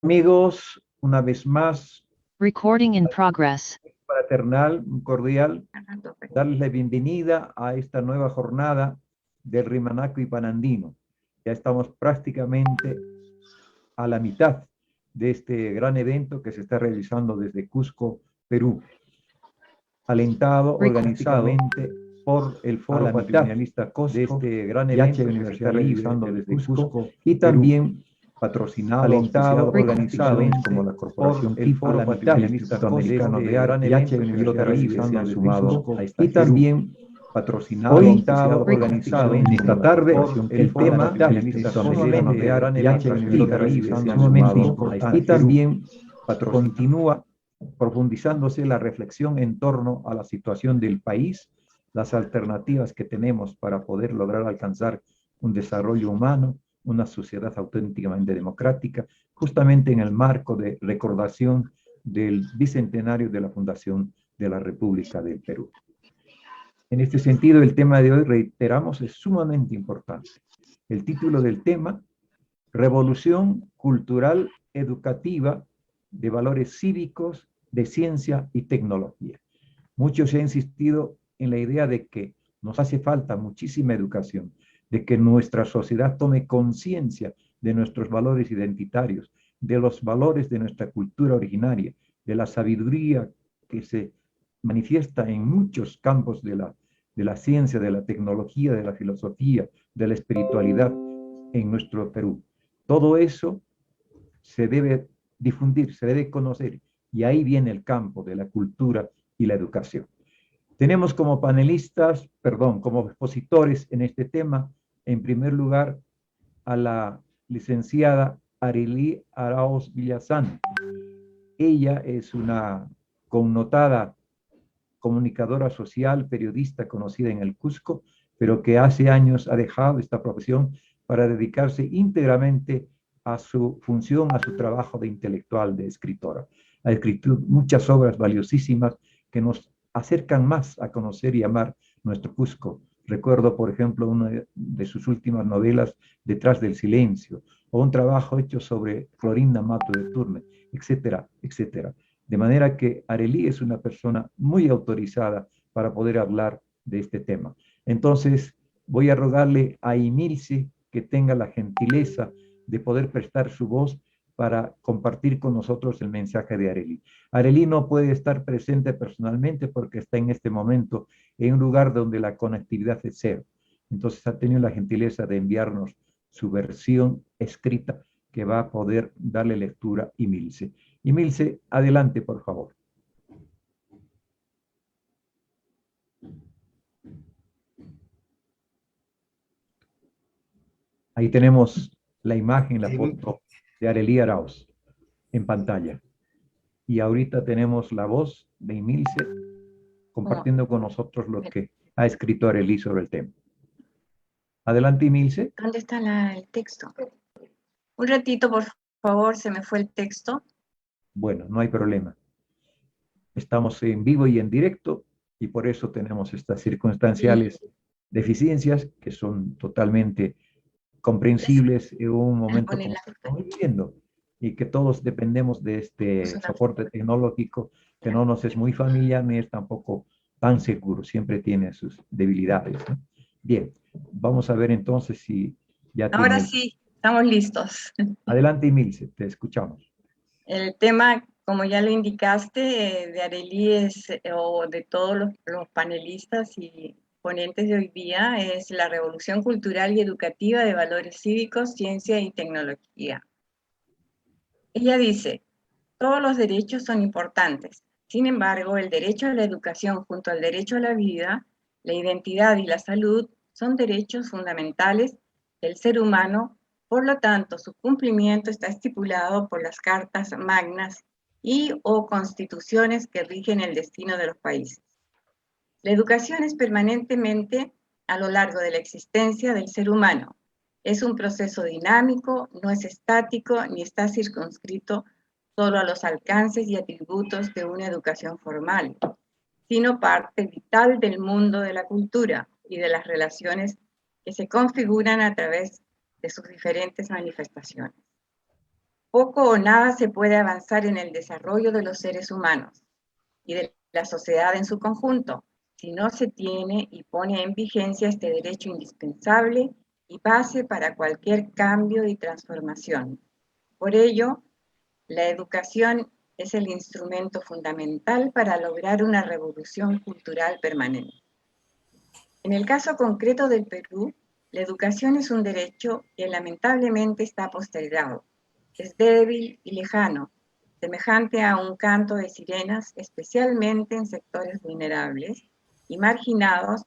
Amigos, una vez más, Recording in progress. fraternal, cordial, darles la bienvenida a esta nueva jornada del Rimanaco y Panandino. Ya estamos prácticamente a la mitad de este gran evento que se está realizando desde Cusco, Perú, alentado, organizado por el Foro Patrimonialista Cosco, de este gran evento que se está realizando desde Cusco y también patrocinado, alentado, organizado como la Corporación Kipro, el Instituto Americano de Arte y el Caribe se han sumado a esta y también patrocinado, alentado, organizado en esta tarde el tema del Instituto Americano de Arte y el Caribe se han sumado a esta y también continúa profundizándose la reflexión en torno a la situación del país, las alternativas que tenemos para poder lograr alcanzar un desarrollo humano, una sociedad auténticamente democrática, justamente en el marco de recordación del bicentenario de la fundación de la República del Perú. En este sentido, el tema de hoy, reiteramos, es sumamente importante. El título del tema, Revolución Cultural Educativa de Valores Cívicos, de Ciencia y Tecnología. Muchos han insistido en la idea de que nos hace falta muchísima educación, de que nuestra sociedad tome conciencia de nuestros valores identitarios, de los valores de nuestra cultura originaria, de la sabiduría que se manifiesta en muchos campos de la ciencia, de la tecnología, de la filosofía, de la espiritualidad en nuestro Perú. Todo eso se debe difundir, se debe conocer, y ahí viene el campo de la cultura y la educación. Tenemos como panelistas, perdón, como expositores en este tema, en primer lugar, a la licenciada Arely Arauz Villazán. Ella es una connotada comunicadora social, periodista conocida en el Cusco, pero que hace años ha dejado esta profesión para dedicarse íntegramente a su función, a su trabajo de intelectual, de escritora. Ha escrito muchas obras valiosísimas que nos acercan más a conocer y amar nuestro Cusco. Recuerdo, por ejemplo, una de sus últimas novelas, Detrás del Silencio, o un trabajo hecho sobre Florinda Mato de Turne, etcétera, etcétera. De manera que Arely es una persona muy autorizada para poder hablar de este tema. Entonces, voy a rogarle a Emilce que tenga la gentileza de poder prestar su voz para compartir con nosotros el mensaje de Arely. Arely no puede estar presente personalmente porque está en este momento en un lugar donde la conectividad es cero. Entonces ha tenido la gentileza de enviarnos su versión escrita que va a poder darle lectura a Emilce. Emilce, adelante, por favor. Ahí tenemos la imagen, la foto de Arely Arauz en pantalla. Y ahorita tenemos la voz de Emilce compartiendo con nosotros lo que ha escrito Arely sobre el tema. Adelante, Emilce. ¿Dónde está el texto? Un ratito, por favor, se me fue el texto. Bueno, no hay problema. Estamos en vivo y en directo y por eso tenemos estas circunstanciales deficiencias que son totalmente comprensibles en un momento como que estamos viviendo y que todos dependemos de este soporte tecnológico que no nos es muy familiar ni es tampoco tan seguro, siempre tiene sus debilidades, ¿no? Bien, vamos a ver entonces si ya tiene... Ahora sí, estamos listos. Adelante, Emilce, te escuchamos. El tema, como ya lo indicaste, de Arely o de todos los panelistas y ponentes de hoy día, es la revolución cultural y educativa de valores cívicos, ciencia y tecnología. Ella dice, todos los derechos son importantes. Sin embargo, el derecho a la educación junto al derecho a la vida, la identidad y la salud son derechos fundamentales del ser humano. Por lo tanto, su cumplimiento está estipulado por las cartas magnas y o constituciones que rigen el destino de los países. La educación es permanentemente a lo largo de la existencia del ser humano. Es un proceso dinámico, no es estático ni está circunscrito solo a los alcances y atributos de una educación formal, sino parte vital del mundo de la cultura y de las relaciones que se configuran a través de sus diferentes manifestaciones. poco o nada se puede avanzar en el desarrollo de los seres humanos y de la sociedad en su conjunto si no se tiene y pone en vigencia este derecho indispensable y base para cualquier cambio y transformación. Por ello, la educación es el instrumento fundamental para lograr una revolución cultural permanente. En el caso concreto del Perú, la educación es un derecho que lamentablemente está postergado. Es débil y lejano, semejante a un canto de sirenas, especialmente en sectores vulnerables y marginados,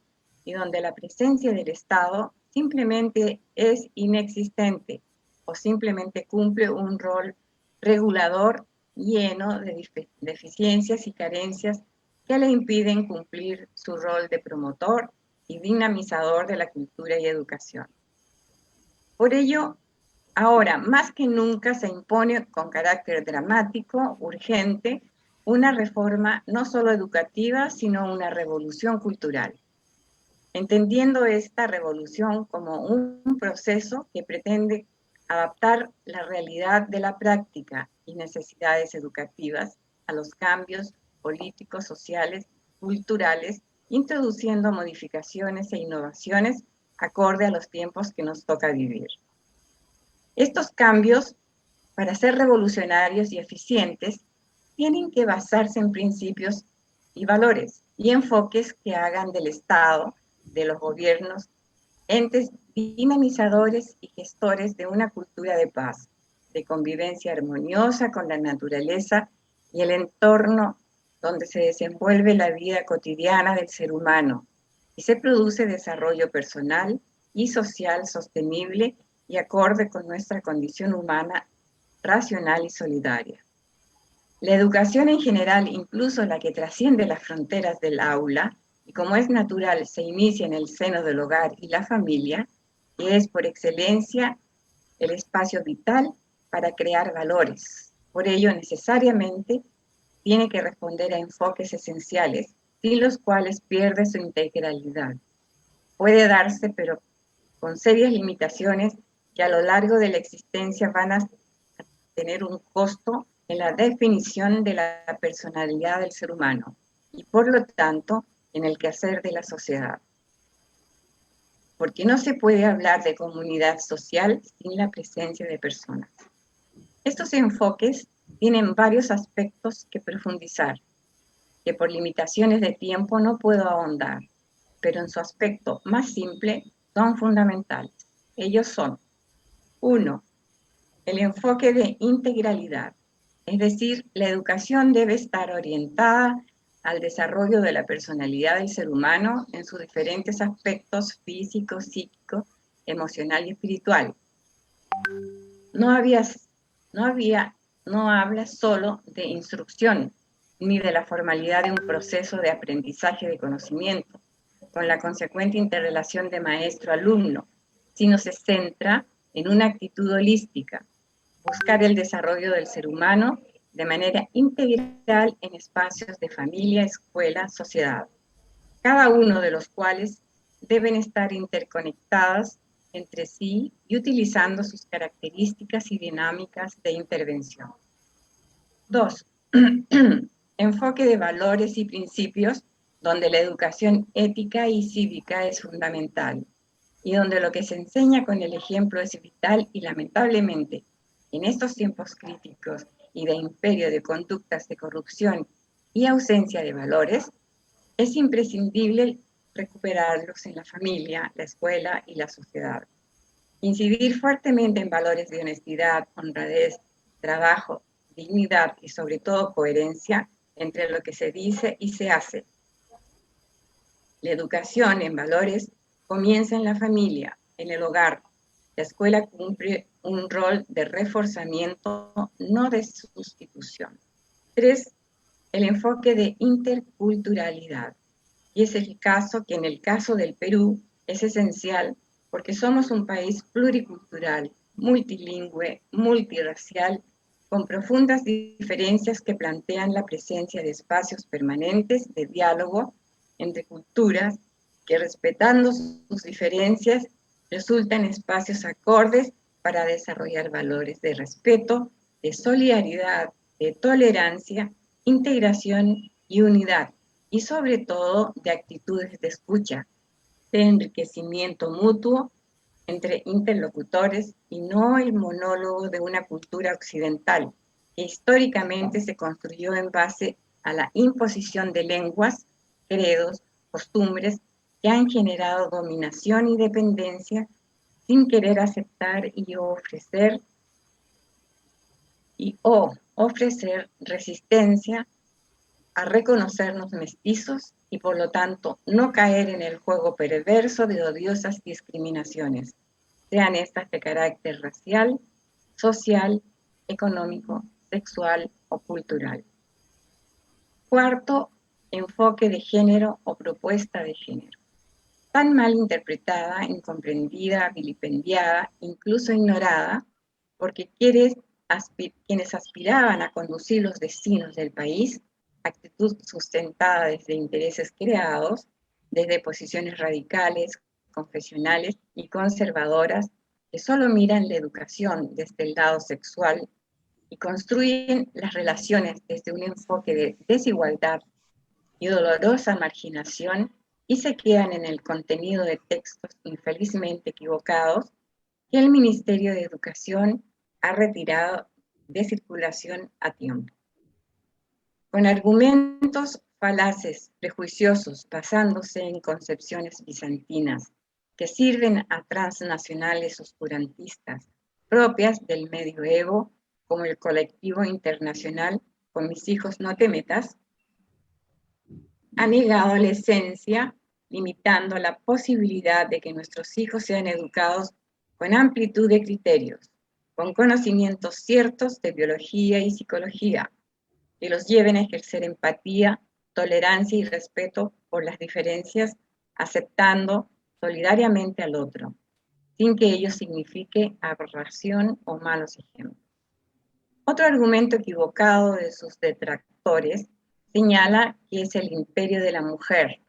y donde la presencia del Estado simplemente es inexistente o simplemente cumple un rol regulador lleno de deficiencias y carencias que le impiden cumplir su rol de promotor y dinamizador de la cultura y educación. Por ello, ahora más que nunca se impone con carácter dramático, urgente, una reforma no solo educativa, sino una revolución cultural. Entendiendo esta revolución como un proceso que pretende adaptar la realidad de la práctica y necesidades educativas a los cambios políticos, sociales, culturales, introduciendo modificaciones e innovaciones acorde a los tiempos que nos toca vivir. Estos cambios, para ser revolucionarios y eficientes, tienen que basarse en principios y valores y enfoques que hagan del Estado, de los gobiernos, entes dinamizadores y gestores de una cultura de paz, de convivencia armoniosa con la naturaleza y el entorno donde se desenvuelve la vida cotidiana del ser humano y se produce desarrollo personal y social sostenible y acorde con nuestra condición humana racional y solidaria. La educación en general, incluso la que trasciende las fronteras del aula, y como es natural, se inicia en el seno del hogar y la familia, que es por excelencia el espacio vital para crear valores. Por ello, necesariamente, tiene que responder a enfoques esenciales, sin los cuales pierde su integralidad. Puede darse, pero con serias limitaciones que a lo largo de la existencia van a tener un costo en la definición de la personalidad del ser humano y por lo tanto en el quehacer de la sociedad. Porque no se puede hablar de comunidad social sin la presencia de personas. Estos enfoques tienen varios aspectos que profundizar, que por limitaciones de tiempo no puedo ahondar, pero en su aspecto más simple son fundamentales. Ellos son: 1. El enfoque de integralidad, es decir, la educación debe estar orientada al desarrollo de la personalidad del ser humano en sus diferentes aspectos físico, psíquico, emocional y espiritual. No habla solo de instrucción, ni de la formalidad de un proceso de aprendizaje de conocimiento, con la consecuente interrelación de maestro-alumno, sino se centra en una actitud holística, buscar el desarrollo del ser humano de manera integral en espacios de familia, escuela, sociedad, cada uno de los cuales deben estar interconectadas entre sí y utilizando sus características y dinámicas de intervención. 2. Enfoque de valores y principios donde la educación ética y cívica es fundamental y donde lo que se enseña con el ejemplo es vital y lamentablemente en estos tiempos críticos y de imperio de conductas de corrupción y ausencia de valores, es imprescindible recuperarlos en la familia, la escuela y la sociedad. Incidir fuertemente en valores de honestidad, honradez, trabajo, dignidad y sobre todo coherencia entre lo que se dice y se hace. La educación en valores comienza en la familia, en el hogar. La escuela cumple un rol de reforzamiento, no de sustitución. 3. El enfoque de interculturalidad. Y es el caso que en el caso del Perú es esencial porque somos un país pluricultural, multilingüe, multirracial, con profundas diferencias que plantean la presencia de espacios permanentes de diálogo entre culturas que, respetando sus diferencias, resultan espacios acordes para desarrollar valores de respeto, de solidaridad, de tolerancia, integración y unidad, y sobre todo de actitudes de escucha, de enriquecimiento mutuo entre interlocutores y no el monólogo de una cultura occidental que históricamente se construyó en base a la imposición de lenguas, credos, costumbres que han generado dominación y dependencia sin querer aceptar o ofrecer resistencia a reconocernos mestizos y por lo tanto no caer en el juego perverso de odiosas discriminaciones, sean estas de carácter racial, social, económico, sexual o cultural. Cuarto, enfoque de género o propuesta de género. Tan mal interpretada, incomprendida, vilipendiada, incluso ignorada, porque quienes aspiraban a conducir los destinos del país, actitud sustentada desde intereses creados, desde posiciones radicales, confesionales y conservadoras, que solo miran la educación desde el lado sexual y construyen las relaciones desde un enfoque de desigualdad y dolorosa marginación, y se quedan en el contenido de textos infelizmente equivocados que el Ministerio de Educación ha retirado de circulación a tiempo. Con argumentos falaces, prejuiciosos, basándose en concepciones bizantinas que sirven a transnacionales oscurantistas propias del medioevo, como el colectivo internacional Con mis hijos no te metas, ha negado la esencia, limitando la posibilidad de que nuestros hijos sean educados con amplitud de criterios, con conocimientos ciertos de biología y psicología, que los lleven a ejercer empatía, tolerancia y respeto por las diferencias, aceptando solidariamente al otro, sin que ello signifique aberración o malos ejemplos. Otro argumento equivocado de sus detractores señala que es el imperio de la mujer,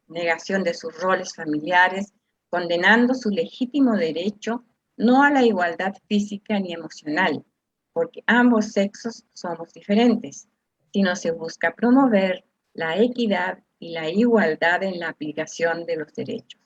negación de sus roles familiares, condenando su legítimo derecho no a la igualdad física ni emocional, porque ambos sexos somos diferentes, sino se busca promover la equidad y la igualdad en la aplicación de los derechos.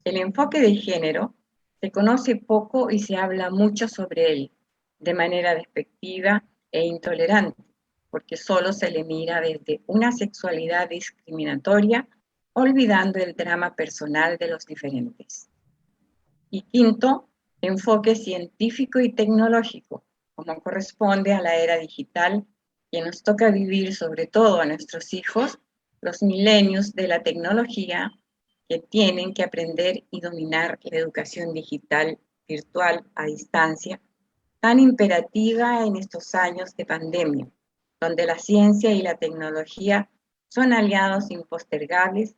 El enfoque de género se conoce poco y se habla mucho sobre él, de manera despectiva e intolerante, porque solo se le mira desde una sexualidad discriminatoria, olvidando el drama personal de los diferentes. Y quinto, enfoque científico y tecnológico, como corresponde a la era digital, que nos toca vivir, sobre todo a nuestros hijos, los milenios de la tecnología, que tienen que aprender y dominar la educación digital, virtual, a distancia, tan imperativa en estos años de pandemia, donde la ciencia y la tecnología son aliados impostergables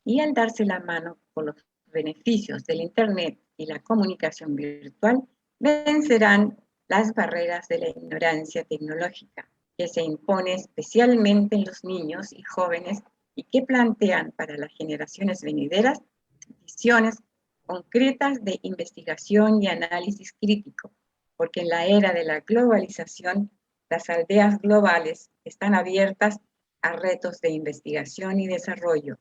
y al darse la mano con los beneficios del Internet y la comunicación virtual, vencerán las barreras de la ignorancia tecnológica que se impone especialmente en los niños y jóvenes y que plantean para las generaciones venideras visiones concretas de investigación y análisis crítico, porque en la era de la globalización, las aldeas globales están abiertas a retos de investigación y desarrollo,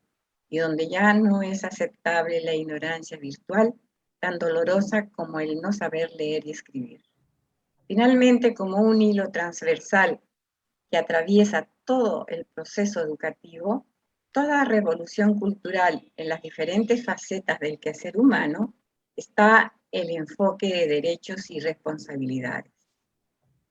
y donde ya no es aceptable la ignorancia virtual, tan dolorosa como el no saber leer y escribir. Finalmente, como un hilo transversal que atraviesa todo el proceso educativo, toda revolución cultural en las diferentes facetas del quehacer humano, está el enfoque de derechos y responsabilidades.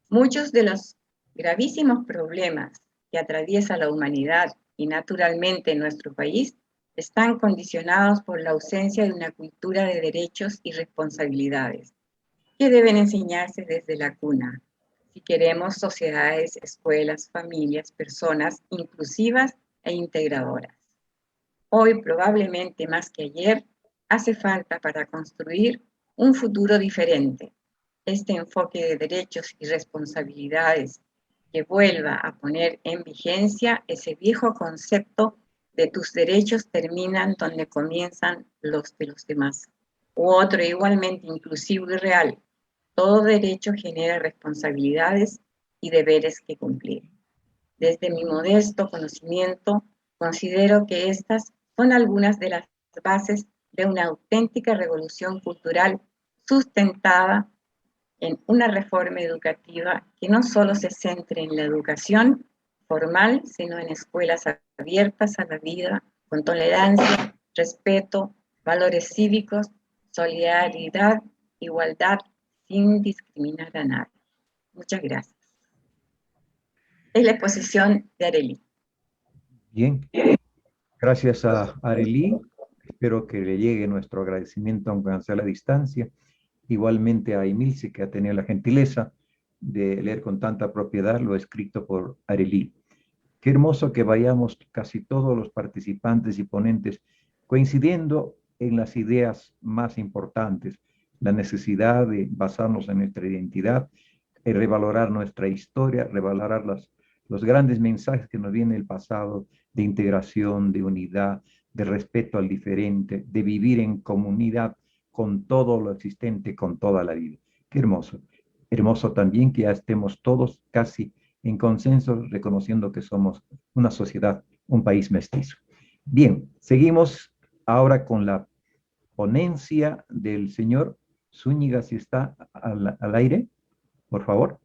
Muchos de los gravísimos problemas que atraviesa la humanidad y naturalmente en nuestro país están condicionados por la ausencia de una cultura de derechos y responsabilidades que deben enseñarse desde la cuna, si queremos sociedades, escuelas, familias, personas inclusivas e integradoras. Hoy, probablemente más que ayer, hace falta para construir un futuro diferente, este enfoque de derechos y responsabilidades que vuelva a poner en vigencia ese viejo concepto de tus derechos terminan donde comienzan los de los demás, u otro igualmente inclusivo y real, Todo derecho genera responsabilidades y deberes que cumplir. Desde mi modesto conocimiento, considero que estas son algunas de las bases de una auténtica revolución cultural sustentada en una reforma educativa que no solo se centre en la educación formal, sino en escuelas abiertas a la vida, con tolerancia, respeto, valores cívicos, solidaridad, igualdad, sin discriminar a nadie. Muchas gracias. Es la exposición de Arely. Bien, gracias a Arely. Espero que le llegue nuestro agradecimiento, aunque sea a la distancia. Igualmente a Emilce, que ha tenido la gentileza de leer con tanta propiedad lo escrito por Arely. Qué hermoso que vayamos casi todos los participantes y ponentes coincidiendo en las ideas más importantes, la necesidad de basarnos en nuestra identidad, revalorar nuestra historia, revalorar los grandes mensajes que nos viene el pasado de integración, de unidad, de respeto al diferente, de vivir en comunidad con todo lo existente, con toda la vida. Qué hermoso. Hermoso también que ya estemos todos casi en consenso, reconociendo que somos una sociedad, un país mestizo. Bien, seguimos ahora con la ponencia del señor Zúñiga, si está al aire, por favor.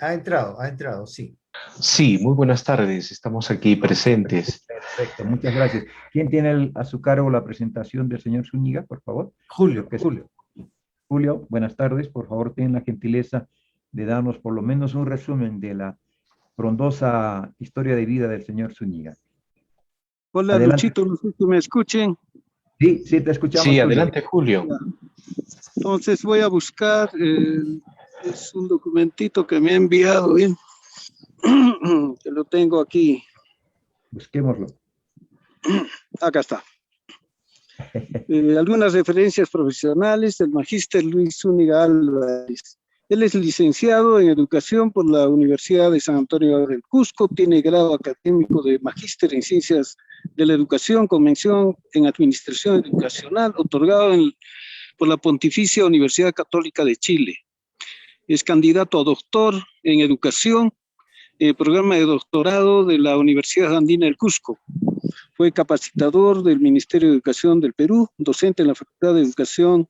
Ha entrado, sí. Sí, muy buenas tardes, estamos aquí presentes. Perfecto, muchas gracias. ¿Quién tiene a su cargo la presentación del señor Zúñiga, por favor? Julio. Julio, buenas tardes, por favor, ten la gentileza de darnos por lo menos un resumen de la frondosa historia de vida del señor Zúñiga. Hola, adelante. Luchito, no sé si me escuchen. Sí, sí, te escuchamos. Sí, adelante, Julio. Entonces voy a buscar, es un documentito que me ha enviado, bien, que lo tengo aquí. Busquémoslo. Acá está. Algunas referencias profesionales del magíster Luis Zúñiga Álvarez. Él es licenciado en Educación por la Universidad de San Antonio del Cusco, tiene grado académico de magíster en Ciencias de la Educación con mención en Administración Educacional, otorgado por la Pontificia Universidad Católica de Chile. Es candidato a doctor en Educación, programa de doctorado de la Universidad Andina del Cusco. Fue capacitador del Ministerio de Educación del Perú, docente en la Facultad de Educación,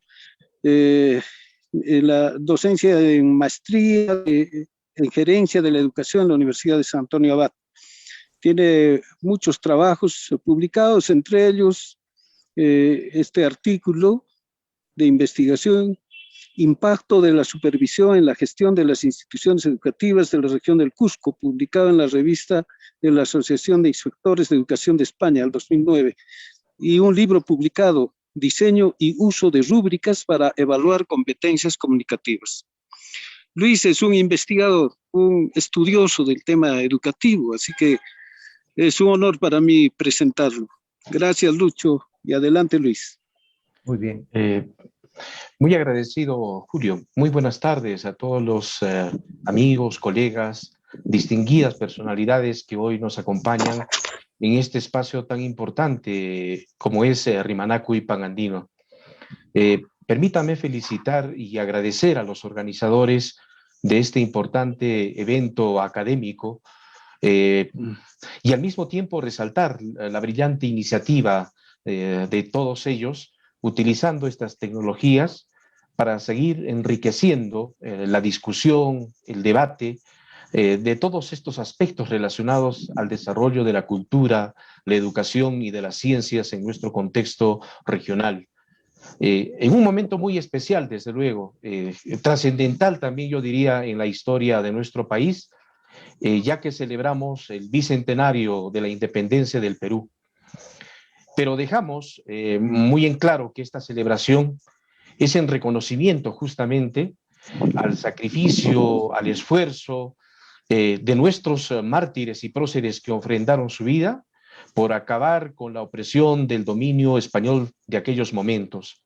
la docencia en maestría en gerencia de la educación en la Universidad de San Antonio Abad. Tiene muchos trabajos publicados, entre ellos este artículo de investigación, Impacto de la supervisión en la gestión de las instituciones educativas de la región del Cusco, publicado en la revista de la Asociación de Inspectores de Educación de España, el 2009, y un libro publicado, Diseño y uso de rúbricas para evaluar competencias comunicativas. Luis es un investigador, un estudioso del tema educativo, así que es un honor para mí presentarlo. Gracias, Lucho, y adelante, Luis. Muy bien. Muy agradecido, Julio. Muy buenas tardes a todos los amigos, colegas, distinguidas personalidades que hoy nos acompañan en este espacio tan importante como es Rimanaku y Panandino. Permítame felicitar y agradecer a los organizadores de este importante evento académico y al mismo tiempo resaltar la brillante iniciativa de todos ellos utilizando estas tecnologías para seguir enriqueciendo la discusión, el debate de todos estos aspectos relacionados al desarrollo de la cultura, la educación y de las ciencias en nuestro contexto regional. En un momento muy especial, desde luego, trascendental también yo diría en la historia de nuestro país, ya que celebramos el bicentenario de la independencia del Perú. Pero dejamos muy en claro que esta celebración es en reconocimiento justamente al sacrificio, al esfuerzo de nuestros mártires y próceres que ofrendaron su vida por acabar con la opresión del dominio español de aquellos momentos.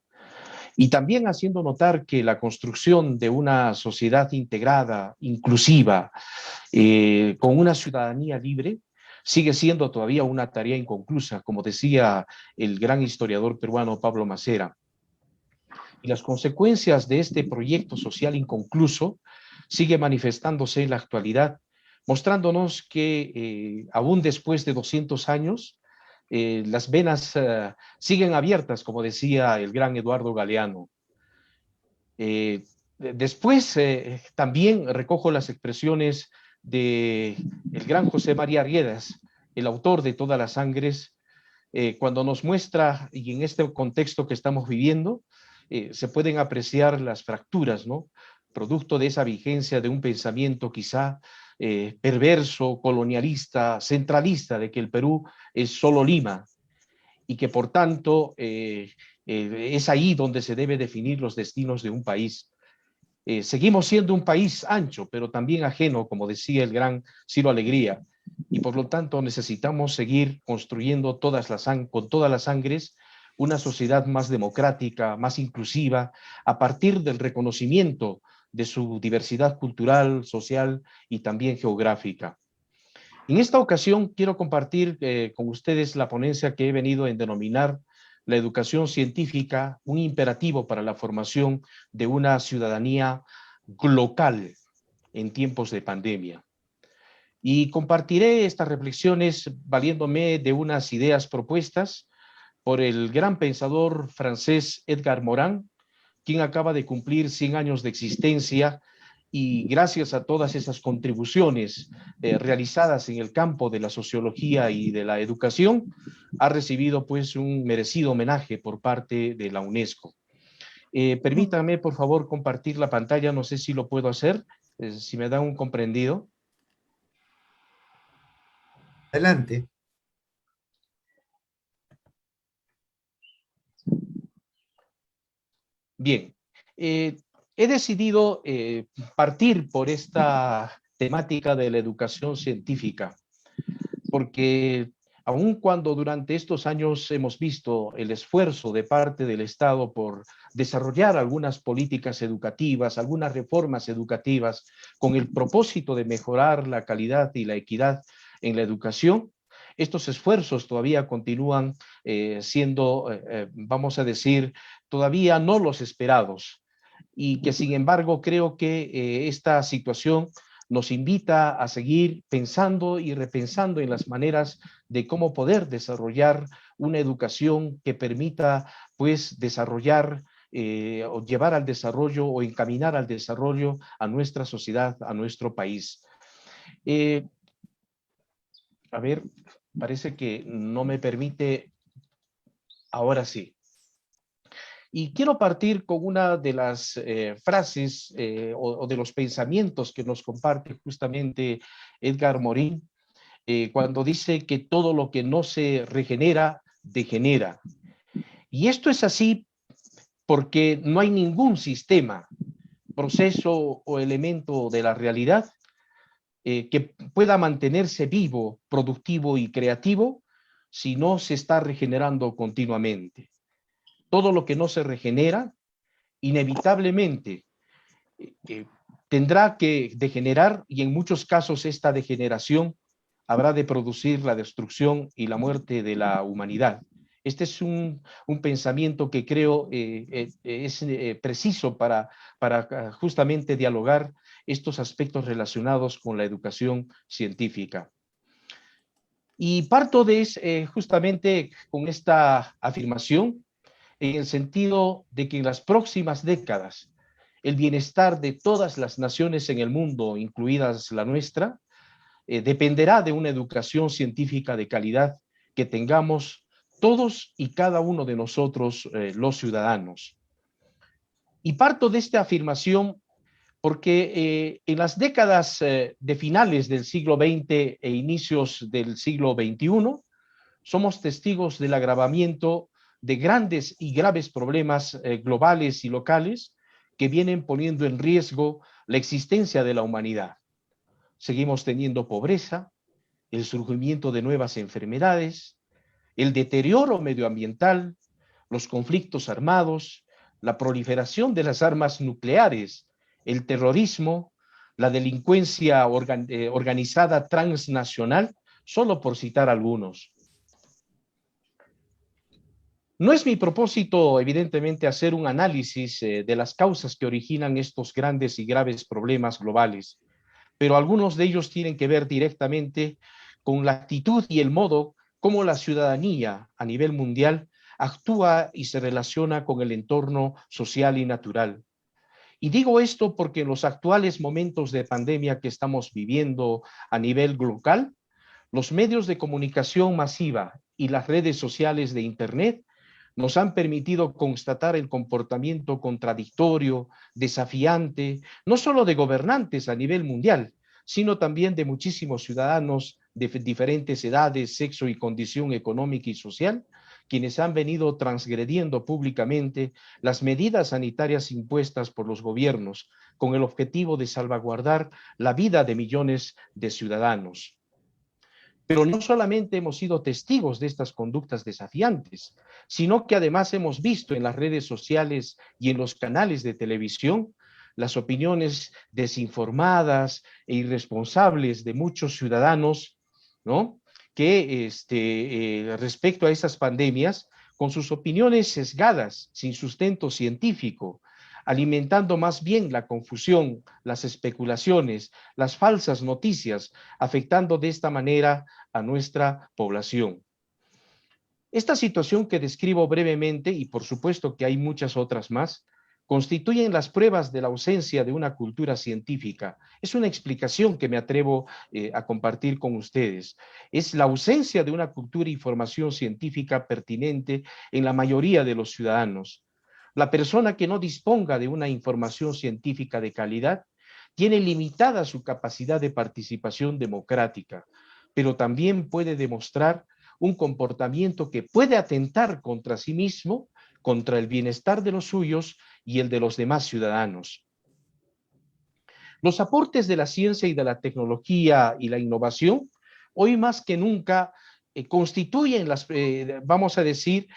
Y también haciendo notar que la construcción de una sociedad integrada, inclusiva, con una ciudadanía libre, sigue siendo todavía una tarea inconclusa, como decía el gran historiador peruano Pablo Macera. y las consecuencias de este proyecto social inconcluso sigue manifestándose en la actualidad, mostrándonos que aún después de 200 años, las venas siguen abiertas, como decía el gran Eduardo Galeano. Después también recojo las expresiones de el gran José María Arguedas, el autor de Todas las Sangres, cuando nos muestra, y en este contexto que estamos viviendo, se pueden apreciar las fracturas, ¿no? Producto de esa vigencia de un pensamiento quizá perverso, colonialista, centralista, de que el Perú es solo Lima, y que por tanto es ahí donde se debe definir los destinos de un país. Seguimos siendo un país ancho, pero también ajeno, como decía el gran Ciro Alegría, y por lo tanto necesitamos seguir construyendo con todas las sangres una sociedad más democrática, más inclusiva, a partir del reconocimiento de su diversidad cultural, social y también geográfica. En esta ocasión quiero compartir con ustedes la ponencia que he venido a denominar la educación científica, un imperativo para la formación de una ciudadanía local en tiempos de pandemia. Y compartiré estas reflexiones valiéndome de unas ideas propuestas por el gran pensador francés Edgar Morin, quien acaba de cumplir 100 años de existencia, y gracias a todas esas contribuciones realizadas en el campo de la sociología y de la educación, ha recibido pues un merecido homenaje por parte de la UNESCO. Permítanme, por favor, compartir la pantalla, no sé si lo puedo hacer, si me da un comprendido. Adelante. Bien, he decidido partir por esta temática de la educación científica, porque aun cuando durante estos años hemos visto el esfuerzo de parte del Estado por desarrollar algunas políticas educativas, algunas reformas educativas, con el propósito de mejorar la calidad y la equidad en la educación, estos esfuerzos todavía continúan siendo, vamos a decir, todavía no los esperados, y que sin embargo creo que esta situación nos invita a seguir pensando y repensando en las maneras de cómo poder desarrollar una educación que permita pues desarrollar o llevar al desarrollo o encaminar al desarrollo a nuestra sociedad, a nuestro país. A ver, parece que no me permite, ahora sí. Y quiero partir con una de las frases o de los pensamientos que nos comparte justamente Edgar Morin, cuando dice que todo lo que no se regenera, degenera. Y esto es así porque no hay ningún sistema, proceso o elemento de la realidad que pueda mantenerse vivo, productivo y creativo si no se está regenerando continuamente. Todo lo que no se regenera, inevitablemente tendrá que degenerar, y en muchos casos esta degeneración habrá de producir la destrucción y la muerte de la humanidad. Este es un pensamiento que creo es preciso para justamente dialogar estos aspectos relacionados con la educación científica. Y parto de justamente con esta afirmación en el sentido de que en las próximas décadas el bienestar de todas las naciones en el mundo, incluidas la nuestra, dependerá de una educación científica de calidad que tengamos todos y cada uno de nosotros, los ciudadanos. Y parto de esta afirmación porque en las décadas de finales del siglo XX e inicios del siglo XXI, somos testigos del agravamiento de grandes y graves problemas globales y locales que vienen poniendo en riesgo la existencia de la humanidad. Seguimos teniendo pobreza, el surgimiento de nuevas enfermedades, el deterioro medioambiental, los conflictos armados, la proliferación de las armas nucleares, el terrorismo, la delincuencia organizada transnacional, solo por citar algunos. No es mi propósito, evidentemente, hacer un análisis de las causas que originan estos grandes y graves problemas globales, pero algunos de ellos tienen que ver directamente con la actitud y el modo como la ciudadanía a nivel mundial actúa y se relaciona con el entorno social y natural. Y digo esto porque en los actuales momentos de pandemia que estamos viviendo a nivel global, los medios de comunicación masiva y las redes sociales de Internet nos han permitido constatar el comportamiento contradictorio, desafiante, no solo de gobernantes a nivel mundial, sino también de muchísimos ciudadanos de diferentes edades, sexo y condición económica y social, quienes han venido transgrediendo públicamente las medidas sanitarias impuestas por los gobiernos con el objetivo de salvaguardar la vida de millones de ciudadanos. Pero no solamente hemos sido testigos de estas conductas desafiantes, sino que además hemos visto en las redes sociales y en los canales de televisión las opiniones desinformadas e irresponsables de muchos ciudadanos, ¿no? Que respecto a esas pandemias, con sus opiniones sesgadas, sin sustento científico, alimentando más bien la confusión, las especulaciones, las falsas noticias, afectando de esta manera a nuestra población. Esta situación que describo brevemente, y por supuesto que hay muchas otras más, constituyen las pruebas de la ausencia de una cultura científica. Es una explicación que me atrevo a compartir con ustedes. Es la ausencia de una cultura y formación científica pertinente en la mayoría de los ciudadanos. La persona que no disponga de una información científica de calidad tiene limitada su capacidad de participación democrática, pero también puede demostrar un comportamiento que puede atentar contra sí mismo, contra el bienestar de los suyos y el de los demás ciudadanos. Los aportes de la ciencia y de la tecnología y la innovación, hoy más que nunca, constituyen vamos a decir,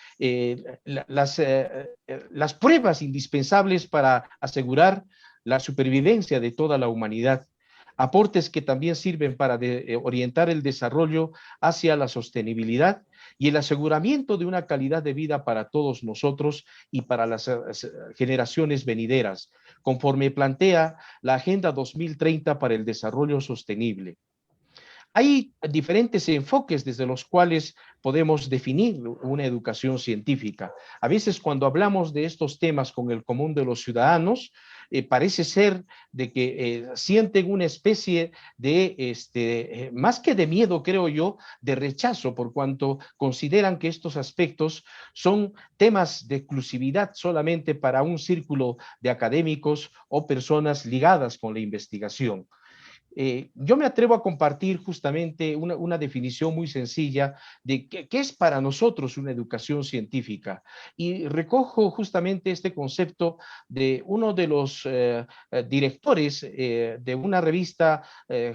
las pruebas indispensables para asegurar la supervivencia de toda la humanidad. Aportes que también sirven para orientar el desarrollo hacia la sostenibilidad y el aseguramiento de una calidad de vida para todos nosotros y para las generaciones venideras, conforme plantea la Agenda 2030 para el Desarrollo Sostenible. Hay diferentes enfoques desde los cuales podemos definir una educación científica. A veces cuando hablamos de estos temas con el común de los ciudadanos, parece ser de que sienten una especie de, más que de miedo, creo yo, de rechazo, por cuanto consideran que estos aspectos son temas de exclusividad solamente para un círculo de académicos o personas ligadas con la investigación. Yo me atrevo a compartir justamente una definición muy sencilla de qué es para nosotros una educación científica, y recojo justamente este concepto de uno de los directores de una revista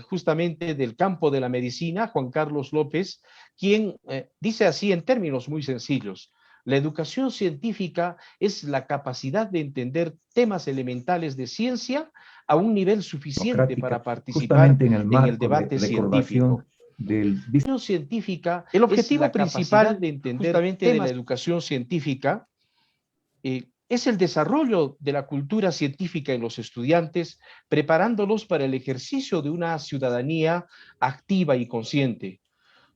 justamente del campo de la medicina, Juan Carlos López, quien dice así en términos muy sencillos: la educación científica es la capacidad de entender temas elementales de ciencia a un nivel suficiente para participar en el debate científico. El objetivo principal de entender de la educación científica es el desarrollo de la cultura científica en los estudiantes, preparándolos para el ejercicio de una ciudadanía activa y consciente.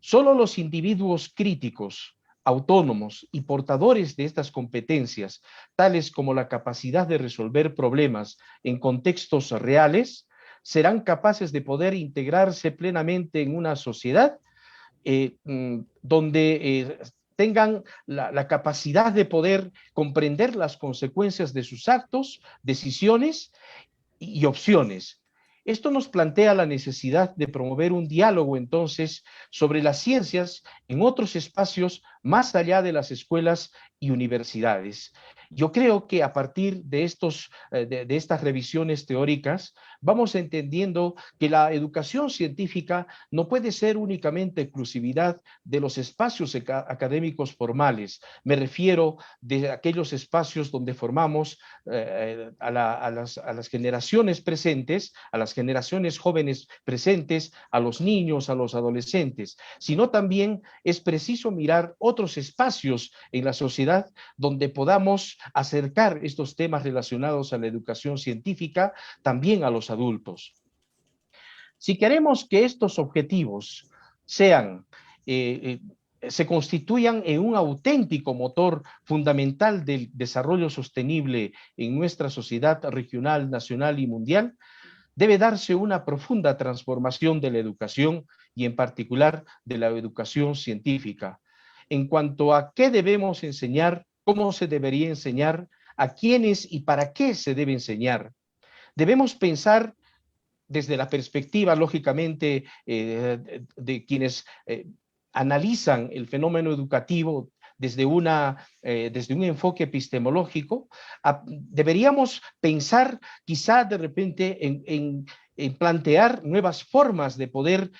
Solo los individuos críticos, autónomos y portadores de estas competencias, tales como la capacidad de resolver problemas en contextos reales, serán capaces de poder integrarse plenamente en una sociedad donde tengan la capacidad de poder comprender las consecuencias de sus actos, decisiones y opciones. Esto nos plantea la necesidad de promover un diálogo entonces sobre las ciencias en otros espacios más allá de las escuelas y universidades. Yo creo que a partir de estas revisiones teóricas vamos entendiendo que la educación científica no puede ser únicamente exclusividad de los espacios académicos formales. Me refiero de aquellos espacios donde formamos a las generaciones presentes, a las generaciones jóvenes presentes, a los niños, a los adolescentes, sino también es preciso mirar otros espacios en la sociedad donde podamos acercar estos temas relacionados a la educación científica también a los adultos. Si queremos que estos objetivos se constituyan en un auténtico motor fundamental del desarrollo sostenible en nuestra sociedad regional, nacional y mundial, debe darse una profunda transformación de la educación y en particular de la educación científica. En cuanto a qué debemos enseñar, cómo se debería enseñar, a quiénes y para qué se debe enseñar. Debemos pensar desde la perspectiva, lógicamente, de quienes analizan el fenómeno educativo desde un enfoque epistemológico. Deberíamos pensar quizá de repente en plantear nuevas formas de poder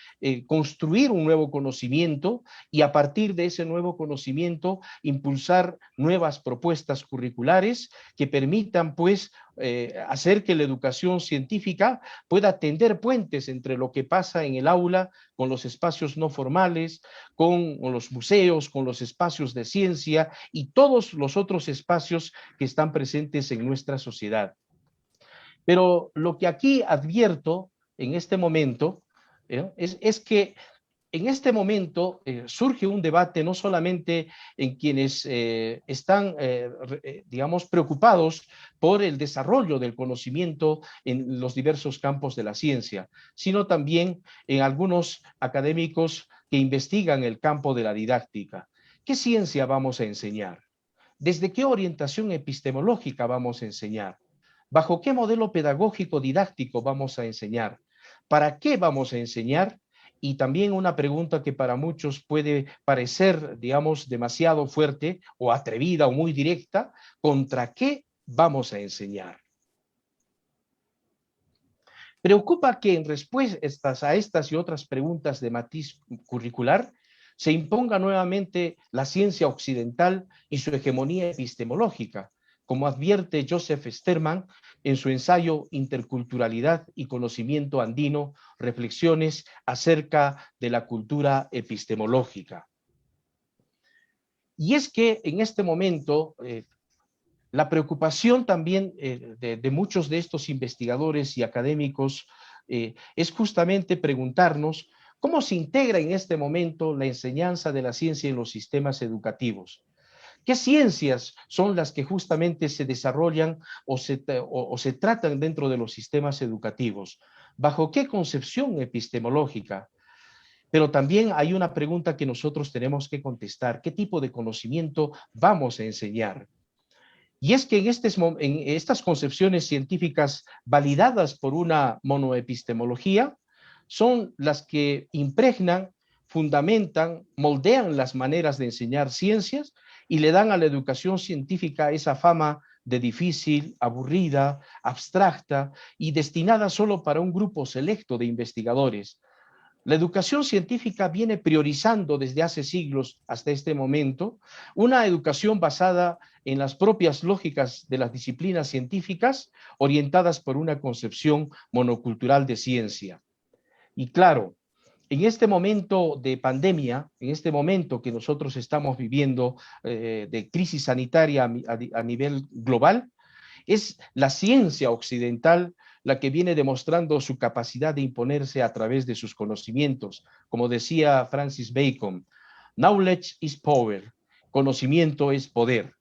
construir un nuevo conocimiento y a partir de ese nuevo conocimiento impulsar nuevas propuestas curriculares que permitan pues hacer que la educación científica pueda tender puentes entre lo que pasa en el aula con los espacios no formales, con los museos, con los espacios de ciencia y todos los otros espacios que están presentes en nuestra sociedad. Pero lo que aquí advierto en este momento es que en este momento surge un debate no solamente en quienes están, digamos, preocupados por el desarrollo del conocimiento en los diversos campos de la ciencia, sino también en algunos académicos que investigan el campo de la didáctica. ¿Qué ciencia vamos a enseñar? ¿Desde qué orientación epistemológica vamos a enseñar? ¿Bajo qué modelo pedagógico didáctico vamos a enseñar? ¿Para qué vamos a enseñar? Y también una pregunta que para muchos puede parecer, digamos, demasiado fuerte o atrevida o muy directa, ¿contra qué vamos a enseñar? Preocupa que en respuestas a estas y otras preguntas de matiz curricular se imponga nuevamente la ciencia occidental y su hegemonía epistemológica, como advierte Joseph Sterman en su ensayo Interculturalidad y Conocimiento Andino, reflexiones acerca de la cultura epistemológica. Y es que en este momento la preocupación también de muchos de estos investigadores y académicos es justamente preguntarnos cómo se integra en este momento la enseñanza de la ciencia en los sistemas educativos. ¿Qué ciencias son las que justamente se desarrollan o se tratan dentro de los sistemas educativos? ¿Bajo qué concepción epistemológica? Pero también hay una pregunta que nosotros tenemos que contestar. ¿Qué tipo de conocimiento vamos a enseñar? Y es que en estas concepciones científicas validadas por una monoepistemología son las que impregnan, fundamentan, moldean las maneras de enseñar ciencias y le dan a la educación científica esa fama de difícil, aburrida, abstracta y destinada solo para un grupo selecto de investigadores. La educación científica viene priorizando desde hace siglos hasta este momento una educación basada en las propias lógicas de las disciplinas científicas orientadas por una concepción monocultural de ciencia. Y claro, en este momento de pandemia, en este momento que nosotros estamos viviendo de crisis sanitaria a nivel global, es la ciencia occidental la que viene demostrando su capacidad de imponerse a través de sus conocimientos. Como decía Francis Bacon, knowledge is power, conocimiento es poder.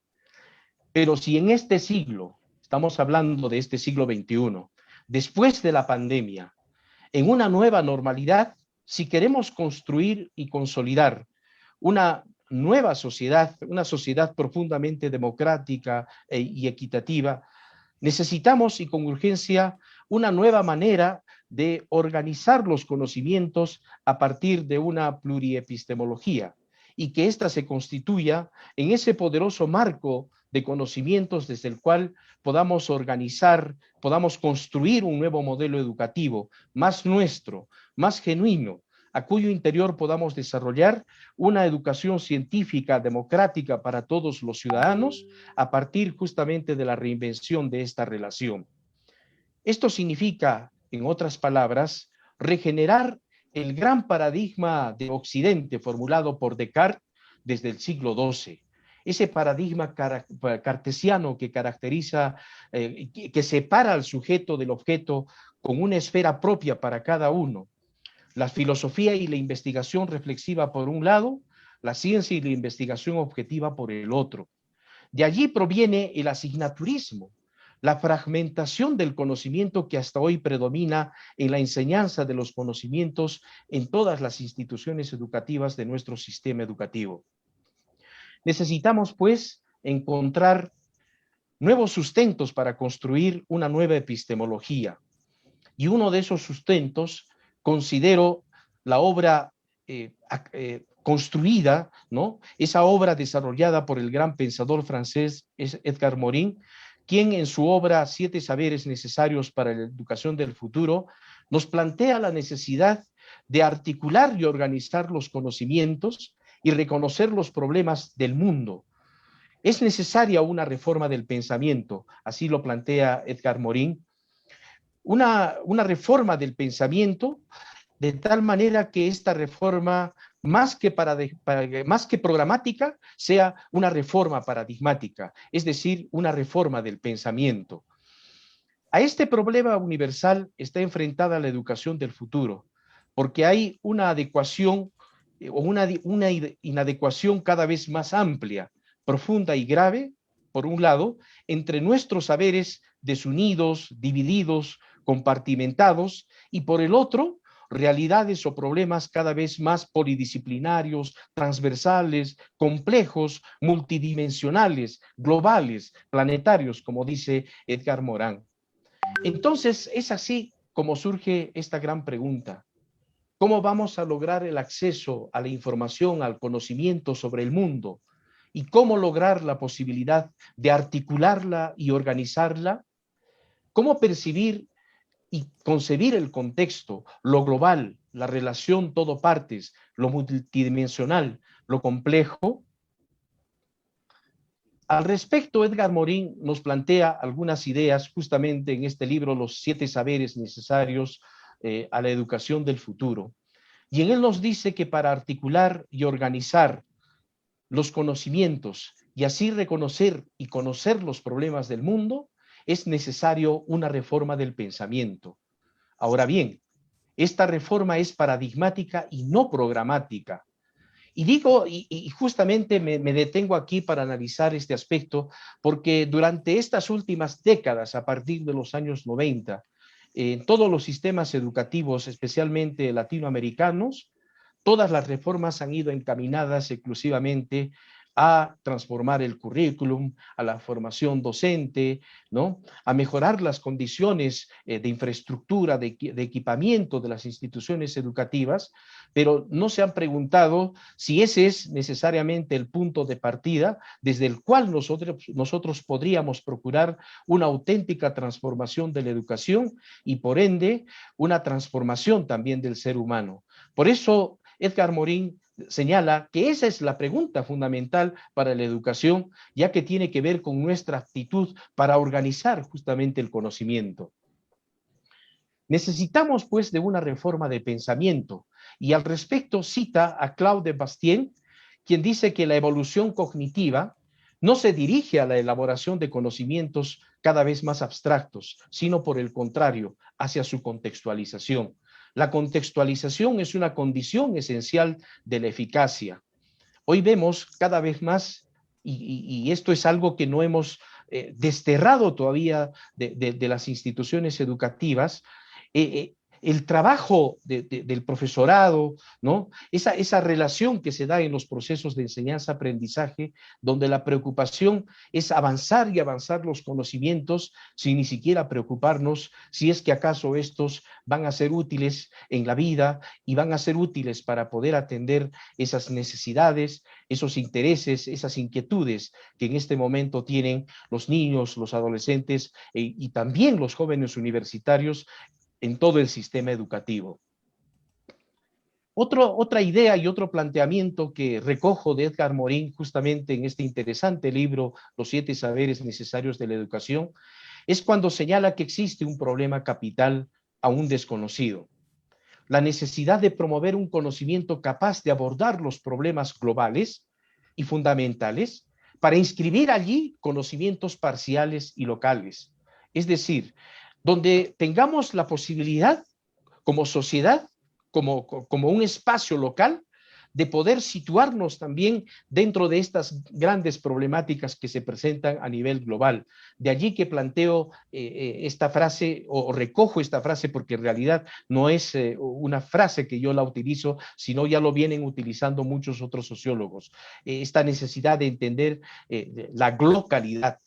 Pero si en este siglo, estamos hablando de este siglo XXI, después de la pandemia, en una nueva normalidad, si queremos construir y consolidar una nueva sociedad, una sociedad profundamente democrática y equitativa, necesitamos y con urgencia una nueva manera de organizar los conocimientos a partir de una pluriepistemología. y que ésta se constituya en ese poderoso marco de conocimientos desde el cual podamos organizar, podamos construir un nuevo modelo educativo más nuestro, más genuino, a cuyo interior podamos desarrollar una educación científica democrática para todos los ciudadanos a partir justamente de la reinvención de esta relación. Esto significa, en otras palabras, regenerar el gran paradigma de Occidente formulado por Descartes desde el siglo XII. Ese paradigma cartesiano que caracteriza, que separa al sujeto del objeto con una esfera propia para cada uno. La filosofía y la investigación reflexiva por un lado, la ciencia y la investigación objetiva por el otro. De allí proviene el asignaturismo, la fragmentación del conocimiento que hasta hoy predomina en la enseñanza de los conocimientos en todas las instituciones educativas de nuestro sistema educativo. Necesitamos, pues, encontrar nuevos sustentos para construir una nueva epistemología. Y uno de esos sustentos considero la obra construida, ¿no? Esa obra desarrollada por el gran pensador francés Edgar Morin, quien en su obra 7 saberes necesarios para la educación del futuro nos plantea la necesidad de articular y organizar los conocimientos y reconocer los problemas del mundo. Es necesaria una reforma del pensamiento, así lo plantea Edgar Morin, una reforma del pensamiento de tal manera que esta reforma, más que programática, sea una reforma paradigmática, es decir, una reforma del pensamiento. A este problema universal está enfrentada la educación del futuro, porque hay una adecuación o una inadecuación cada vez más amplia, profunda y grave, por un lado, entre nuestros saberes desunidos, divididos, compartimentados, y por el otro, realidades o problemas cada vez más polidisciplinarios, transversales, complejos, multidimensionales, globales, planetarios, como dice Edgar Morin. Entonces, es así como surge esta gran pregunta. ¿Cómo vamos a lograr el acceso a la información, al conocimiento sobre el mundo? ¿Y cómo lograr la posibilidad de articularla y organizarla? ¿Cómo percibir y concebir el contexto, lo global, la relación todo partes, lo multidimensional, lo complejo? Al respecto, Edgar Morin nos plantea algunas ideas justamente en este libro, Los 7 saberes necesarios a la educación del futuro. Y en él nos dice que para articular y organizar los conocimientos y así reconocer y conocer los problemas del mundo, es necesario una reforma del pensamiento. Ahora bien, esta reforma es paradigmática y no programática. Y digo, y justamente me detengo aquí para analizar este aspecto, porque durante estas últimas décadas, a partir de los años 90, en todos los sistemas educativos, especialmente latinoamericanos, todas las reformas han ido encaminadas exclusivamente a transformar el currículum, a la formación docente, ¿no? A mejorar las condiciones de infraestructura, de equipamiento de las instituciones educativas, pero no se han preguntado si ese es necesariamente el punto de partida desde el cual nosotros podríamos procurar una auténtica transformación de la educación y por ende una transformación también del ser humano. Por eso Edgar Morin señala que esa es la pregunta fundamental para la educación, ya que tiene que ver con nuestra actitud para organizar justamente el conocimiento. Necesitamos, pues, de una reforma de pensamiento, y al respecto cita a Claude Bastien, quien dice que la evolución cognitiva no se dirige a la elaboración de conocimientos cada vez más abstractos, sino por el contrario, hacia su contextualización. La contextualización es una condición esencial de la eficacia. Hoy vemos cada vez más, y esto es algo que no hemos desterrado todavía de las instituciones educativas, el trabajo del profesorado, ¿no? Esa relación que se da en los procesos de enseñanza-aprendizaje, donde la preocupación es avanzar y avanzar los conocimientos sin ni siquiera preocuparnos si es que acaso estos van a ser útiles en la vida y van a ser útiles para poder atender esas necesidades, esos intereses, esas inquietudes que en este momento tienen los niños, los adolescentes y también los jóvenes universitarios en todo el sistema educativo. Otra idea y otro planteamiento que recojo de Edgar Morin justamente en este interesante libro, Los 7 saberes necesarios de la educación, es cuando señala que existe un problema capital aún desconocido. La necesidad de promover un conocimiento capaz de abordar los problemas globales y fundamentales para inscribir allí conocimientos parciales y locales. Es decir, donde tengamos la posibilidad como sociedad, como un espacio local, de poder situarnos también dentro de estas grandes problemáticas que se presentan a nivel global. De allí que planteo esta frase, o recojo esta frase, porque en realidad no es una frase que yo la utilizo, sino ya lo vienen utilizando muchos otros sociólogos. Esta necesidad de entender la globalidad.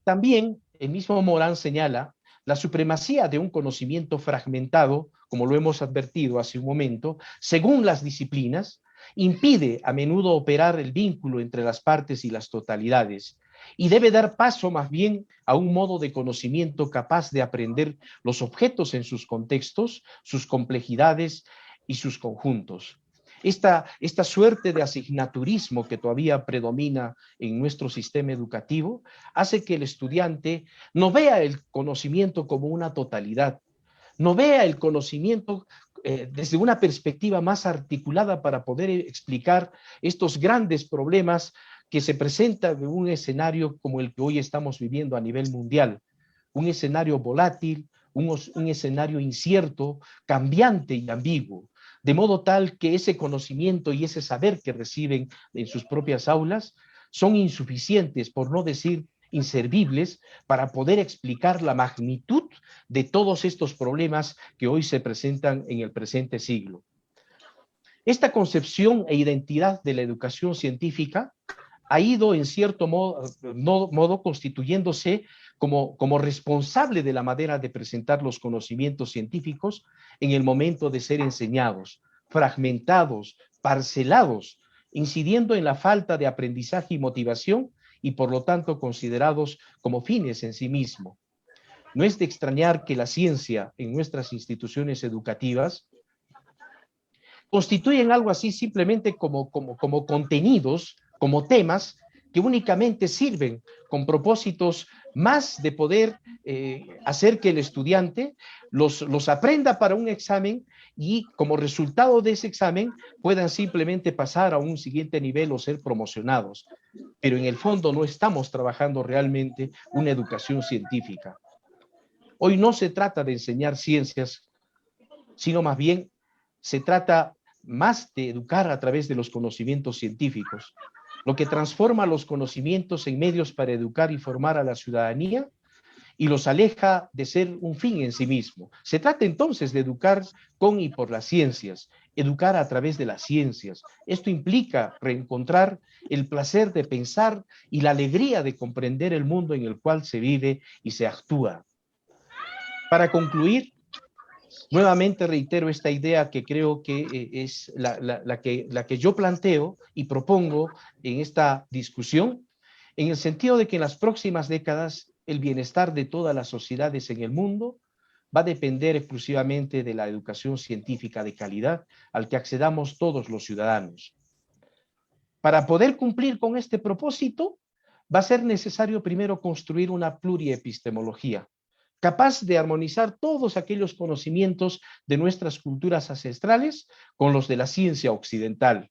También el mismo Morán señala la supremacía de un conocimiento fragmentado, como lo hemos advertido hace un momento, según las disciplinas, impide a menudo operar el vínculo entre las partes y las totalidades, y debe dar paso más bien a un modo de conocimiento capaz de aprender los objetos en sus contextos, sus complejidades y sus conjuntos. Esta suerte de asignaturismo que todavía predomina en nuestro sistema educativo hace que el estudiante no vea el conocimiento como una totalidad, no vea el conocimiento desde una perspectiva más articulada para poder explicar estos grandes problemas que se presentan en un escenario como el que hoy estamos viviendo a nivel mundial, un escenario volátil, un escenario incierto, cambiante y ambiguo, de modo tal que ese conocimiento y ese saber que reciben en sus propias aulas son insuficientes, por no decir inservibles, para poder explicar la magnitud de todos estos problemas que hoy se presentan en el presente siglo. Esta concepción e identidad de la educación científica ha ido en cierto modo constituyéndose como responsable de la manera de presentar los conocimientos científicos en el momento de ser enseñados, fragmentados, parcelados, incidiendo en la falta de aprendizaje y motivación y por lo tanto considerados como fines en sí mismos. No es de extrañar que la ciencia en nuestras instituciones educativas constituyen algo así simplemente como contenidos, como temas que únicamente sirven con propósitos más de poder hacer que el estudiante los aprenda para un examen y como resultado de ese examen puedan simplemente pasar a un siguiente nivel o ser promocionados. Pero en el fondo no estamos trabajando realmente una educación científica. Hoy no se trata de enseñar ciencias, sino más bien se trata más de educar a través de los conocimientos científicos, lo que transforma los conocimientos en medios para educar y formar a la ciudadanía y los aleja de ser un fin en sí mismo. Se trata entonces de educar con y por las ciencias, educar a través de las ciencias. Esto implica reencontrar el placer de pensar y la alegría de comprender el mundo en el cual se vive y se actúa. Para concluir, nuevamente reitero esta idea que creo que es la que yo planteo y propongo en esta discusión, en el sentido de que en las próximas décadas el bienestar de todas las sociedades en el mundo va a depender exclusivamente de la educación científica de calidad al que accedamos todos los ciudadanos. Para poder cumplir con este propósito, va a ser necesario primero construir una pluriepistemología, capaz de armonizar todos aquellos conocimientos de nuestras culturas ancestrales con los de la ciencia occidental.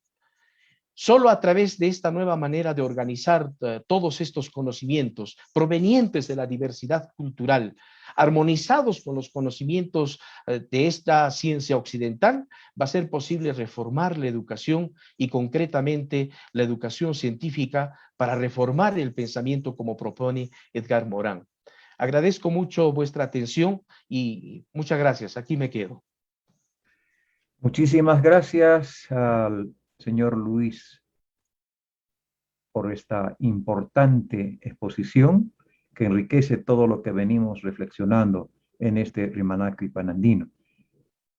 Solo a través de esta nueva manera de organizar todos estos conocimientos provenientes de la diversidad cultural, armonizados con los conocimientos de esta ciencia occidental, va a ser posible reformar la educación y concretamente la educación científica para reformar el pensamiento como propone Edgar Morin. Agradezco mucho vuestra atención y muchas gracias. Aquí me quedo. Muchísimas gracias al señor Luis por esta importante exposición que enriquece todo lo que venimos reflexionando en este Rimanaco Ipanandino.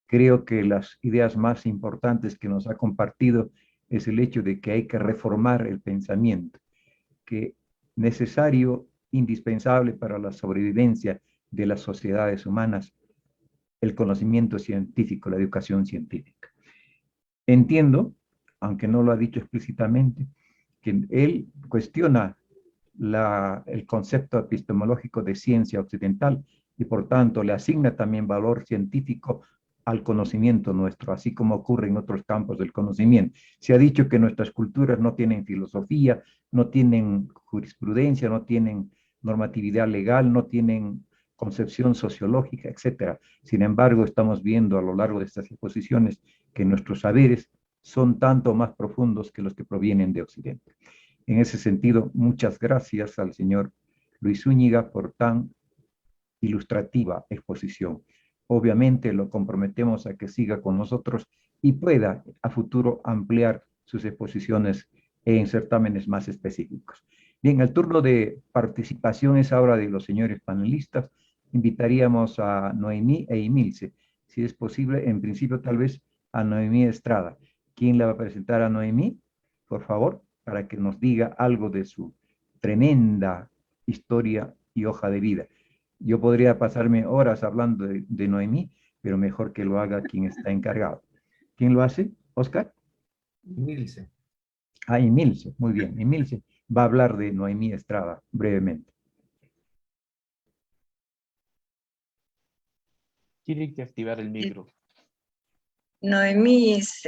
Creo que las ideas más importantes que nos ha compartido es el hecho de que hay que reformar el pensamiento, que necesario, indispensable para la sobrevivencia de las sociedades humanas, el conocimiento científico, la educación científica. Entiendo, aunque no lo ha dicho explícitamente, que él cuestiona el concepto epistemológico de ciencia occidental y por tanto le asigna también valor científico al conocimiento nuestro, así como ocurre en otros campos del conocimiento. Se ha dicho que nuestras culturas no tienen filosofía, no tienen jurisprudencia, no tienen normatividad legal, no tienen concepción sociológica, etc. Sin embargo, estamos viendo a lo largo de estas exposiciones que nuestros saberes son tanto más profundos que los que provienen de Occidente. En ese sentido, muchas gracias al señor Luis Zúñiga por tan ilustrativa exposición. Obviamente lo comprometemos a que siga con nosotros y pueda a futuro ampliar sus exposiciones en certámenes más específicos. Bien, el turno de participación es ahora de los señores panelistas. Invitaríamos a Noemí e Emilce, si es posible, en principio tal vez a Noemí Estrada. ¿Quién le va a presentar a Noemí? Por favor, para que nos diga algo de su tremenda historia y hoja de vida. Yo podría pasarme horas hablando de Noemí, pero mejor que lo haga quien está encargado. ¿Quién lo hace? ¿Oscar? Emilce. Ah, Emilce, muy bien. Emilce va a hablar de Noemí Estrada brevemente. Tiene que activar el micro. Noemí es,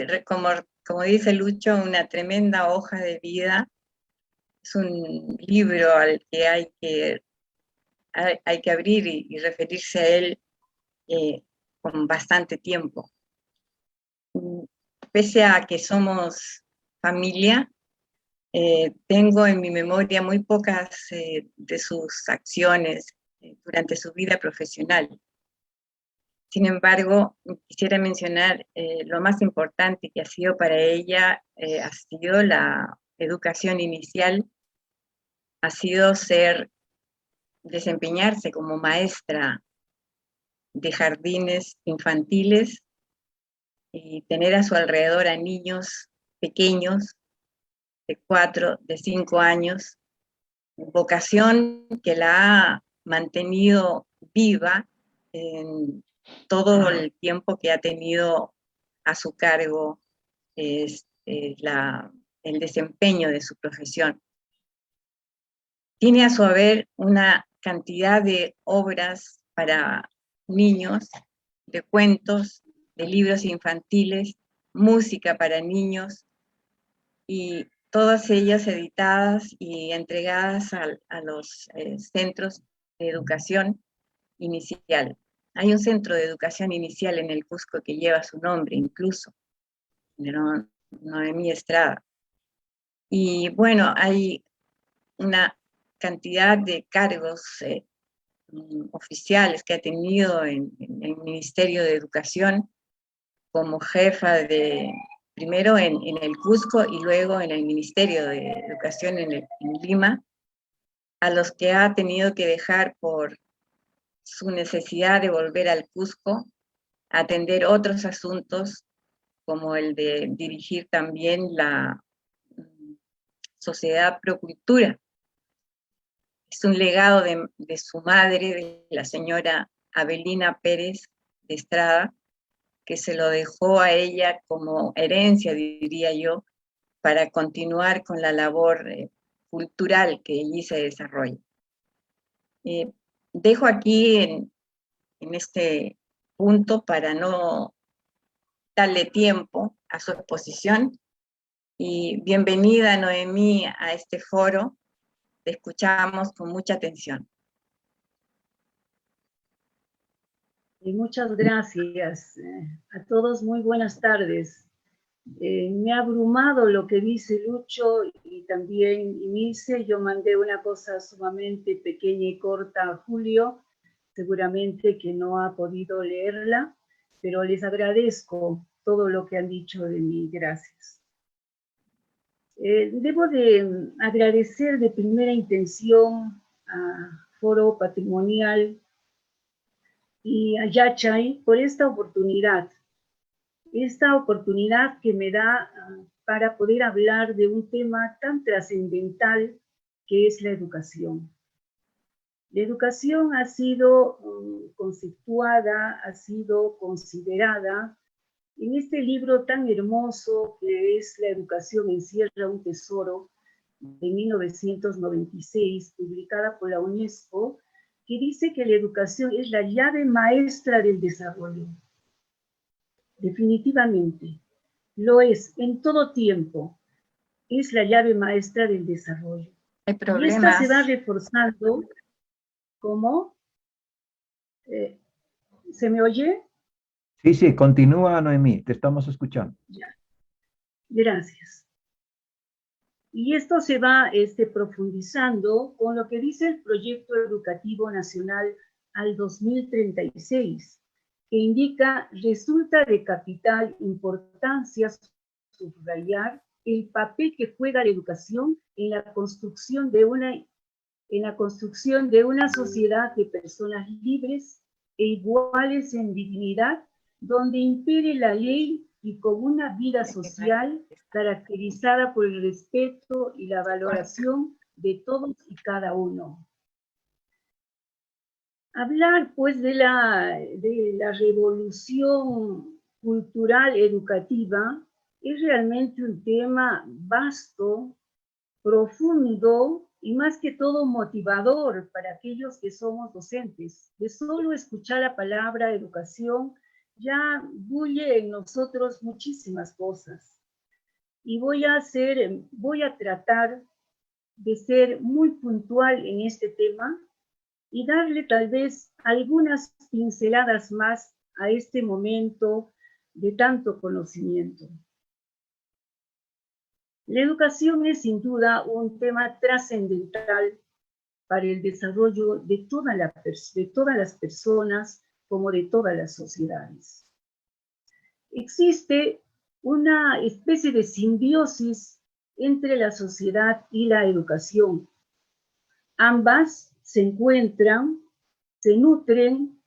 como dice Lucho, una tremenda hoja de vida. Es un libro al que hay que abrir y referirse a él con bastante tiempo. Pese a que somos familia, tengo en mi memoria muy pocas de sus acciones durante su vida profesional. Sin embargo, quisiera mencionar lo más importante que ha sido para ella, ha sido la educación inicial, ha sido desempeñarse como maestra de jardines infantiles y tener a su alrededor a niños pequeños de 4, de 5 años, vocación que la ha mantenido viva en todo el tiempo que ha tenido a su cargo el desempeño de su profesión. Tiene a su haber una cantidad de obras para niños, de cuentos, de libros infantiles, música para niños, y todas ellas editadas y entregadas a los centros de educación inicial. Hay un centro de educación inicial en el Cusco que lleva su nombre incluso, Noemí Estrada. Y bueno, hay una cantidad de cargos oficiales que ha tenido en el Ministerio de Educación como jefa primero en el Cusco y luego en el Ministerio de Educación en Lima, a los que ha tenido que dejar por su necesidad de volver al Cusco, a atender otros asuntos como el de dirigir también la Sociedad Procultura. Es un legado de su madre, de la señora Abelina Pérez de Estrada, que se lo dejó a ella como herencia, diría yo, para continuar con la labor cultural que allí se desarrolla. Dejo aquí en este punto para no darle tiempo a su exposición, y bienvenida Noemí a este foro. Te escuchamos con mucha atención. Y muchas gracias a todos, muy buenas tardes. Me ha abrumado lo que dice Lucho y también Inice. Yo mandé una cosa sumamente pequeña y corta a Julio, seguramente que no ha podido leerla, pero les agradezco todo lo que han dicho de mí. Gracias. Debo de agradecer de primera intención a Foro Patrimonial y a Yachay por esta oportunidad que me da para poder hablar de un tema tan trascendental que es la educación. La educación ha sido conceptuada, ha sido considerada en este libro tan hermoso que es La educación encierra un tesoro, de 1996, publicada por la UNESCO, que dice que la educación es la llave maestra del desarrollo. Definitivamente, lo es en todo tiempo, es la llave maestra del desarrollo. Hay Y esta se va problemas. reforzando como... ¿se me oye? Sí, sí, continúa, Noemí, te estamos escuchando. Ya. Gracias. Y esto se va profundizando con lo que dice el Proyecto Educativo Nacional al 2036, que indica: resulta de capital importancia subrayar el papel que juega la educación en la construcción de una sociedad de personas libres e iguales en dignidad, donde impere la ley y con una vida social caracterizada por el respeto y la valoración de todos y cada uno. Hablar, pues, de la revolución cultural educativa es realmente un tema vasto, profundo y más que todo motivador para aquellos que somos docentes. De solo escuchar la palabra educación ya bulle en nosotros muchísimas cosas. Y voy a tratar de ser muy puntual en este tema y darle tal vez algunas pinceladas más a este momento de tanto conocimiento. La educación es sin duda un tema trascendental para el desarrollo de todas las personas como de todas las sociedades. Existe una especie de simbiosis entre la sociedad y la educación. Ambas se encuentran, se nutren,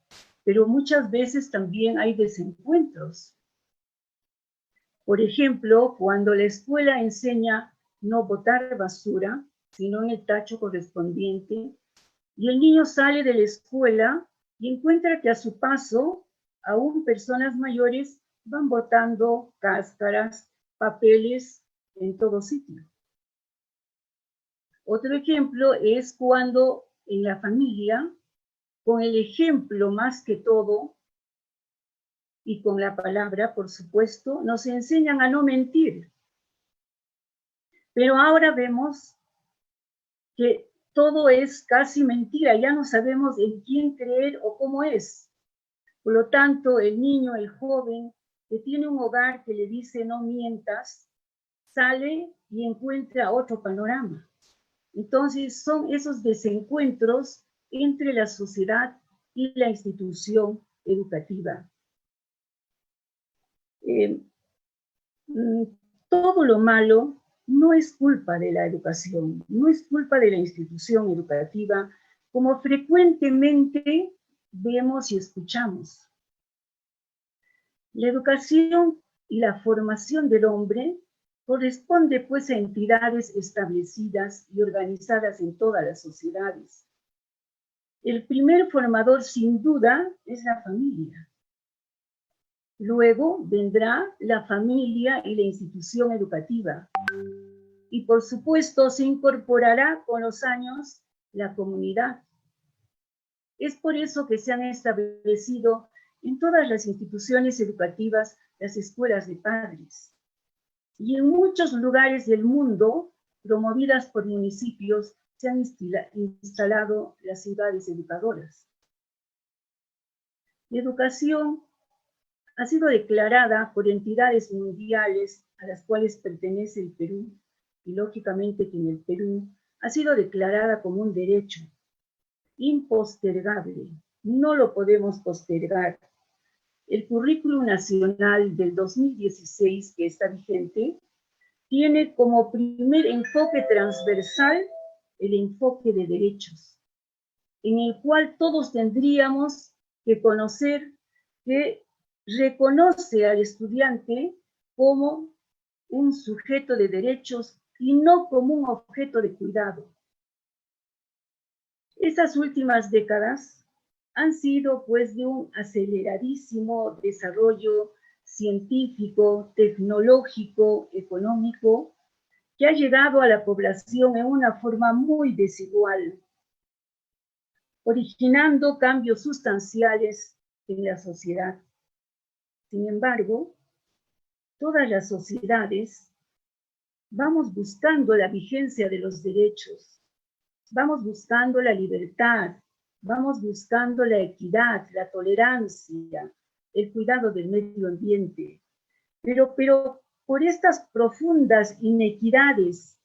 pero muchas veces también hay desencuentros. Por ejemplo, cuando la escuela enseña no botar basura, sino en el tacho correspondiente, y el niño sale de la escuela y encuentra que a su paso, aún personas mayores van botando cáscaras, papeles en todo sitio. Otro ejemplo es cuando en la familia, con el ejemplo más que todo, y con la palabra, por supuesto, nos enseñan a no mentir. Pero ahora vemos que todo es casi mentira, ya no sabemos en quién creer o cómo es. Por lo tanto, el niño, el joven, que tiene un hogar que le dice no mientas, sale y encuentra otro panorama. Entonces, son esos desencuentros entre la sociedad y la institución educativa. Todo lo malo no es culpa de la educación, no es culpa de la institución educativa, como frecuentemente vemos y escuchamos. La educación y la formación del hombre corresponde, pues, a entidades establecidas y organizadas en todas las sociedades. El primer formador, sin duda, es la familia. Luego vendrá la familia y la institución educativa. Y por supuesto se incorporará con los años la comunidad. Es por eso que se han establecido en todas las instituciones educativas las escuelas de padres. Y en muchos lugares del mundo, promovidas por municipios, se han instalado las ciudades educadoras. La educación ha sido declarada por entidades mundiales a las cuales pertenece el Perú, y lógicamente que en el Perú ha sido declarada como un derecho impostergable. No lo podemos postergar. El Currículum Nacional del 2016, que está vigente, tiene como primer enfoque transversal el enfoque de derechos, en el cual todos tendríamos que conocer que reconoce al estudiante como un sujeto de derechos y no como un objeto de cuidado. Estas últimas décadas han sido pues de un aceleradísimo desarrollo científico, tecnológico, económico, que ha llegado a la población en una forma muy desigual, originando cambios sustanciales en la sociedad. Sin embargo, todas las sociedades vamos buscando la vigencia de los derechos, vamos buscando la libertad, vamos buscando la equidad, la tolerancia, el cuidado del medio ambiente. Pero por estas profundas inequidades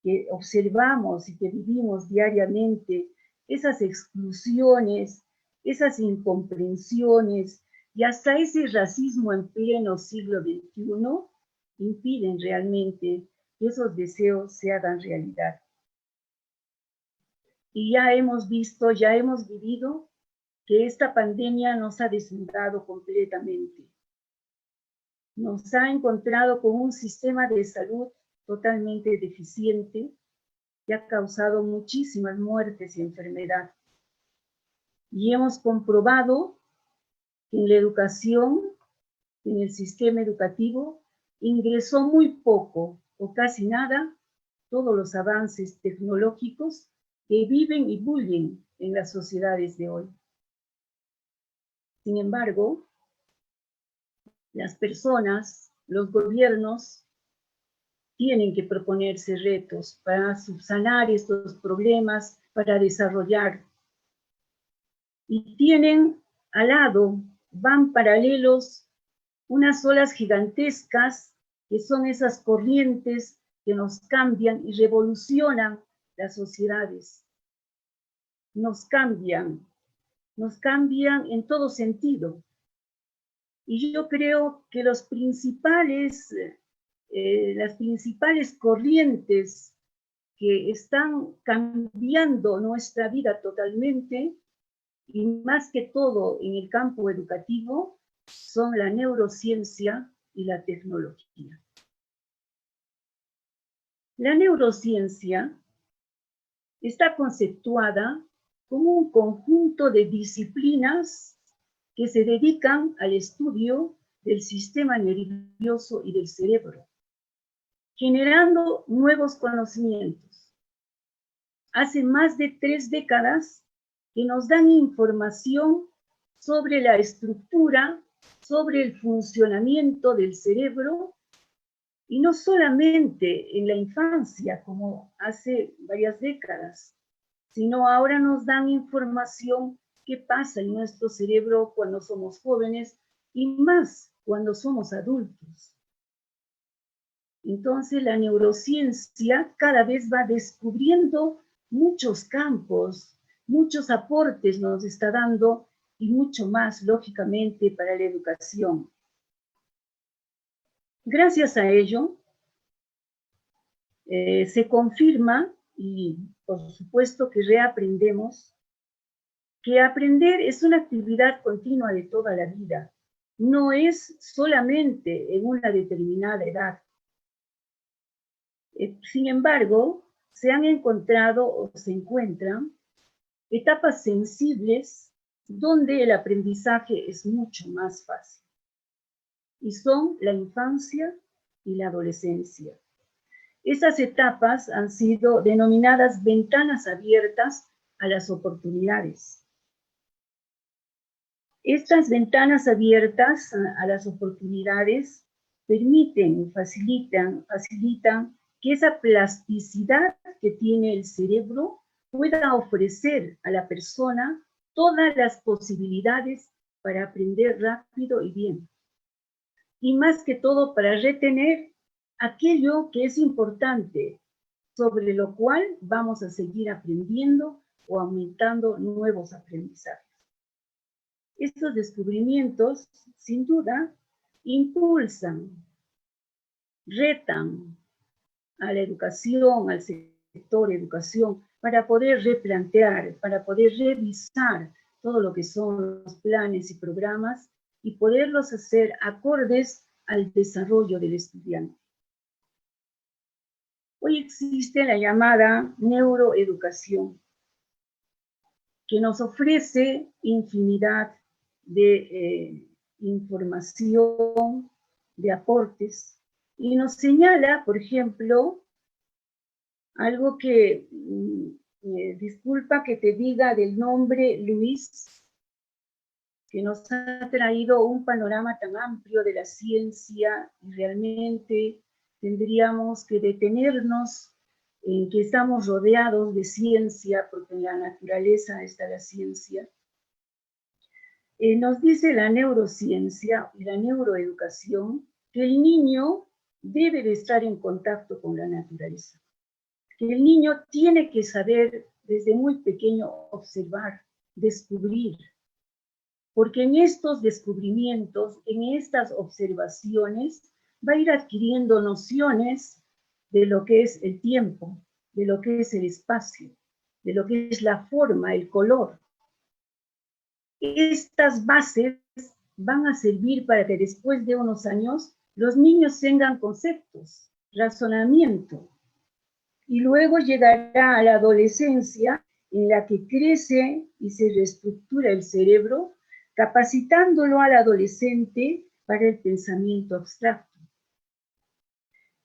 que observamos y que vivimos diariamente, esas exclusiones, esas incomprensiones y hasta ese racismo en pleno siglo XXI, impiden realmente que esos deseos se hagan realidad. Y ya hemos visto, ya hemos vivido que esta pandemia nos ha deslumbrado completamente. Nos ha encontrado con un sistema de salud totalmente deficiente que ha causado muchísimas muertes y enfermedad. Y hemos comprobado que en la educación, en el sistema educativo, ingresó muy poco o casi nada todos los avances tecnológicos que viven y bullen en las sociedades de hoy. Sin embargo, las personas, los gobiernos, tienen que proponerse retos para subsanar estos problemas, para desarrollar. Y tienen al lado, van paralelos, unas olas gigantescas que son esas corrientes que nos cambian y revolucionan las sociedades. Nos cambian en todo sentido. Y yo creo que las principales corrientes que están cambiando nuestra vida totalmente, y más que todo en el campo educativo, son la neurociencia y la tecnología. La neurociencia está conceptuada como un conjunto de disciplinas que se dedican al estudio del sistema nervioso y del cerebro, generando nuevos conocimientos. Hace más de 3 décadas que nos dan información sobre la estructura, sobre el funcionamiento del cerebro, y no solamente en la infancia, como hace varias décadas, sino ahora nos dan información qué pasa en nuestro cerebro cuando somos jóvenes y más cuando somos adultos. Entonces la neurociencia cada vez va descubriendo muchos campos, muchos aportes nos está dando y mucho más, lógicamente, para la educación. Gracias a ello, se confirma, y por supuesto que reaprendemos, que aprender es una actividad continua de toda la vida, no es solamente en una determinada edad. Sin embargo, se han encontrado o se encuentran etapas sensibles donde el aprendizaje es mucho más fácil, y son la infancia y la adolescencia. Estas etapas han sido denominadas ventanas abiertas a las oportunidades. Estas ventanas abiertas a las oportunidades permiten y facilitan que esa plasticidad que tiene el cerebro pueda ofrecer a la persona todas las posibilidades para aprender rápido y bien. Y más que todo para retener aquello que es importante, sobre lo cual vamos a seguir aprendiendo o aumentando nuevos aprendizajes. Estos descubrimientos, sin duda, impulsan, retan a la educación, al sector educación, para poder replantear, para poder revisar todo lo que son los planes y programas y poderlos hacer acordes al desarrollo del estudiante. Hoy existe la llamada neuroeducación, que nos ofrece infinidad de información, de aportes, y nos señala, por ejemplo, algo que, disculpa que te diga del nombre Luis, que nos ha traído un panorama tan amplio de la ciencia, y realmente tendríamos que detenernos en que estamos rodeados de ciencia, porque en la naturaleza está la ciencia. Nos dice la neurociencia y la neuroeducación que el niño debe de estar en contacto con la naturaleza, que el niño tiene que saber desde muy pequeño observar, descubrir, porque en estos descubrimientos, en estas observaciones, va a ir adquiriendo nociones de lo que es el tiempo, de lo que es el espacio, de lo que es la forma, el color. Estas bases van a servir para que después de unos años los niños tengan conceptos, razonamiento, y luego llegará a la adolescencia en la que crece y se reestructura el cerebro, capacitándolo al adolescente para el pensamiento abstracto.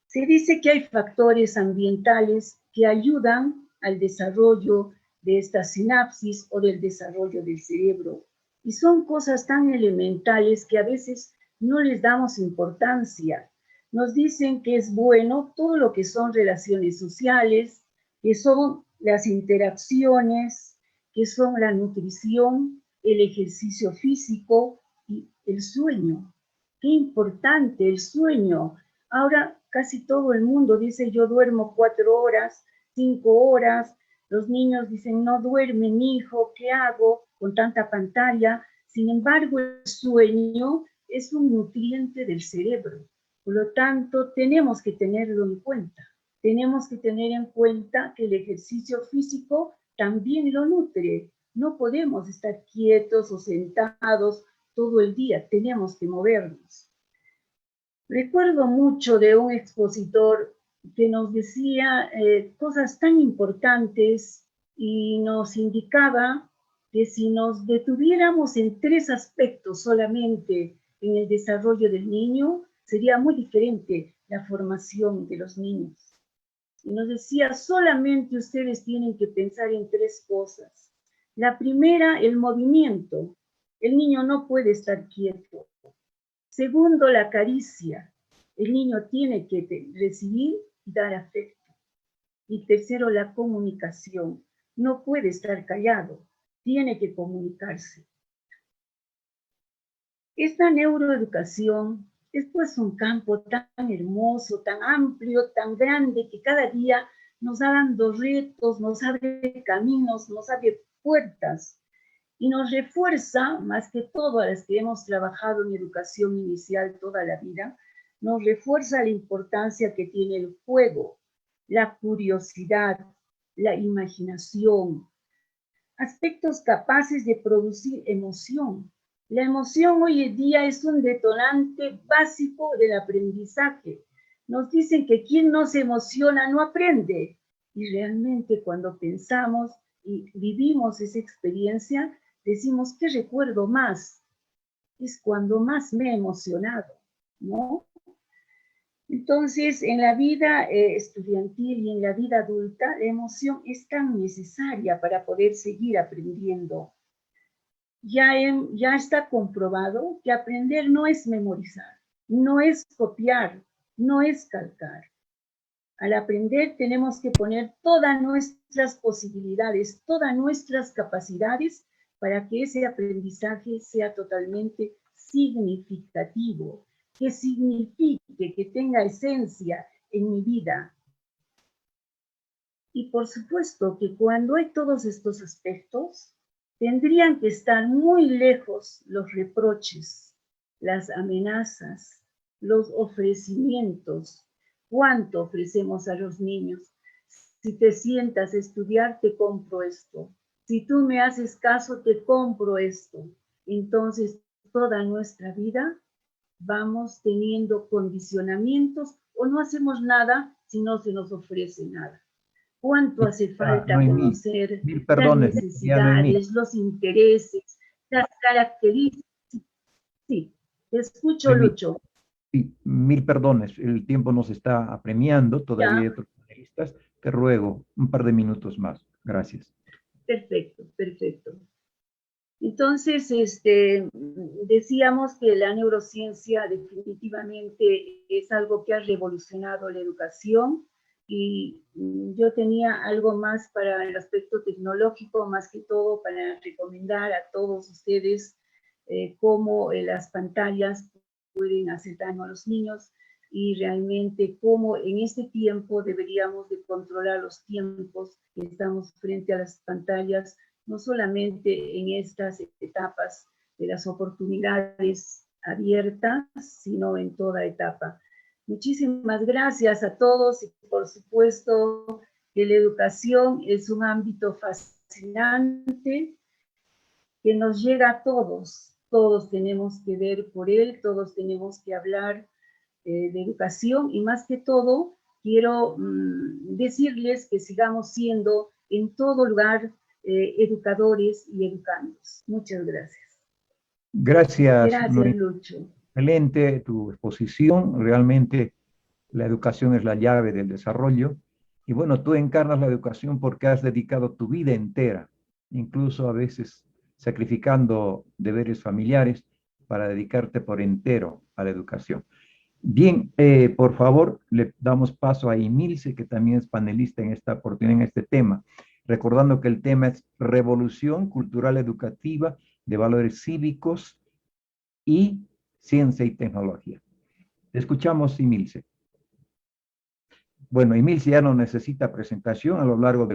Se dice que hay factores ambientales que ayudan al desarrollo de esta sinapsis o del desarrollo del cerebro. Y son cosas tan elementales que a veces no les damos importancia. Nos dicen que es bueno todo lo que son relaciones sociales, que son las interacciones, que son la nutrición, el ejercicio físico y el sueño. Qué importante el sueño. Ahora casi todo el mundo dice yo duermo 4 horas, 5 horas. Los niños dicen no duerme mi hijo, ¿qué hago con tanta pantalla? Sin embargo, el sueño es un nutriente del cerebro. Por lo tanto, tenemos que tenerlo en cuenta. Tenemos que tener en cuenta que el ejercicio físico también lo nutre. No podemos estar quietos o sentados todo el día. Tenemos que movernos. Recuerdo mucho de un expositor que nos decía cosas tan importantes y nos indicaba que si nos detuviéramos en 3 aspectos solamente en el desarrollo del niño, sería muy diferente la formación de los niños. Y nos decía, solamente ustedes tienen que pensar en 3 cosas. La primera, el movimiento. El niño no puede estar quieto. Segundo, la caricia. El niño tiene que recibir y dar afecto. Y tercero, la comunicación. No puede estar callado, tiene que comunicarse. Esta neuroeducación es pues un campo tan hermoso, tan amplio, tan grande, que cada día nos va dando retos, nos abre caminos, nos abre puertas y nos refuerza, más que todo a las que hemos trabajado en educación inicial toda la vida, nos refuerza la importancia que tiene el juego, la curiosidad, la imaginación, aspectos capaces de producir emoción. La emoción hoy en día es un detonante básico del aprendizaje. Nos dicen que quien no se emociona no aprende. Y realmente cuando pensamos y vivimos esa experiencia, decimos, ¿qué recuerdo más? Es cuando más me he emocionado, ¿no? Entonces, en la vida estudiantil y en la vida adulta, la emoción es tan necesaria para poder seguir aprendiendo. Ya está comprobado que aprender no es memorizar, no es copiar, no es calcar. Al aprender tenemos que poner todas nuestras posibilidades, todas nuestras capacidades para que ese aprendizaje sea totalmente significativo, que signifique, que tenga esencia en mi vida. Y por supuesto que cuando hay todos estos aspectos, tendrían que estar muy lejos los reproches, las amenazas, los ofrecimientos. ¿Cuánto ofrecemos a los niños? Si te sientas a estudiar, te compro esto. Si tú me haces caso, te compro esto. Entonces, toda nuestra vida vamos teniendo condicionamientos o no hacemos nada si no se nos ofrece nada. ¿Cuánto hace falta Noemí, conocer mil las perdones, ya Noemí. necesidades, los intereses, las características? Sí, te escucho, Noemí, Lucho. sí, mil perdones, el tiempo nos está apremiando, todavía hay Ya, otros panelistas. Te ruego un par de minutos más. Gracias. perfecto, perfecto. Entonces, decíamos que la neurociencia definitivamente es algo que ha revolucionado la educación y yo tenía algo más para el aspecto tecnológico, más que todo para recomendar a todos ustedes cómo las pantallas pueden hacer daño a los niños y realmente cómo en este tiempo deberíamos de controlar los tiempos que estamos frente a las pantallas, no solamente en estas etapas de las oportunidades abiertas, sino en toda etapa. Muchísimas gracias a todos y por supuesto que la educación es un ámbito fascinante que nos llega a todos. Todos tenemos que ver por él, todos tenemos que hablar de educación y más que todo quiero decirles que sigamos siendo en todo lugar educadores y educandos. Muchas gracias. Gracias, Gracias, Noemí. Lucho. Excelente tu exposición. Realmente la educación es la llave del desarrollo. Y bueno, tú encarnas la educación porque has dedicado tu vida entera, incluso a veces sacrificando deberes familiares para dedicarte por entero a la educación. Bien, por favor, le damos paso a Emilce, que también es panelista en esta oportunidad, en este tema, recordando que el tema es revolución cultural educativa de valores cívicos y ciencia y tecnología. Te escuchamos, Emilce. Bueno, Emilce ya no necesita presentación, a lo largo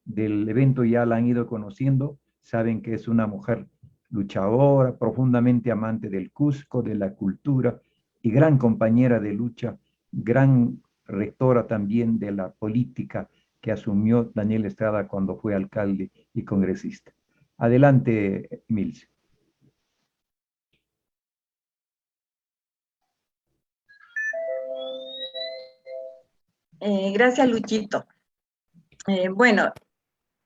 del evento ya la han ido conociendo, saben que es una mujer luchadora, profundamente amante del Cusco, de la cultura y gran compañera de lucha, gran rectora también de la política que asumió Daniel Estrada cuando fue alcalde y congresista. Adelante, Emilce. Gracias, Luchito. Bueno,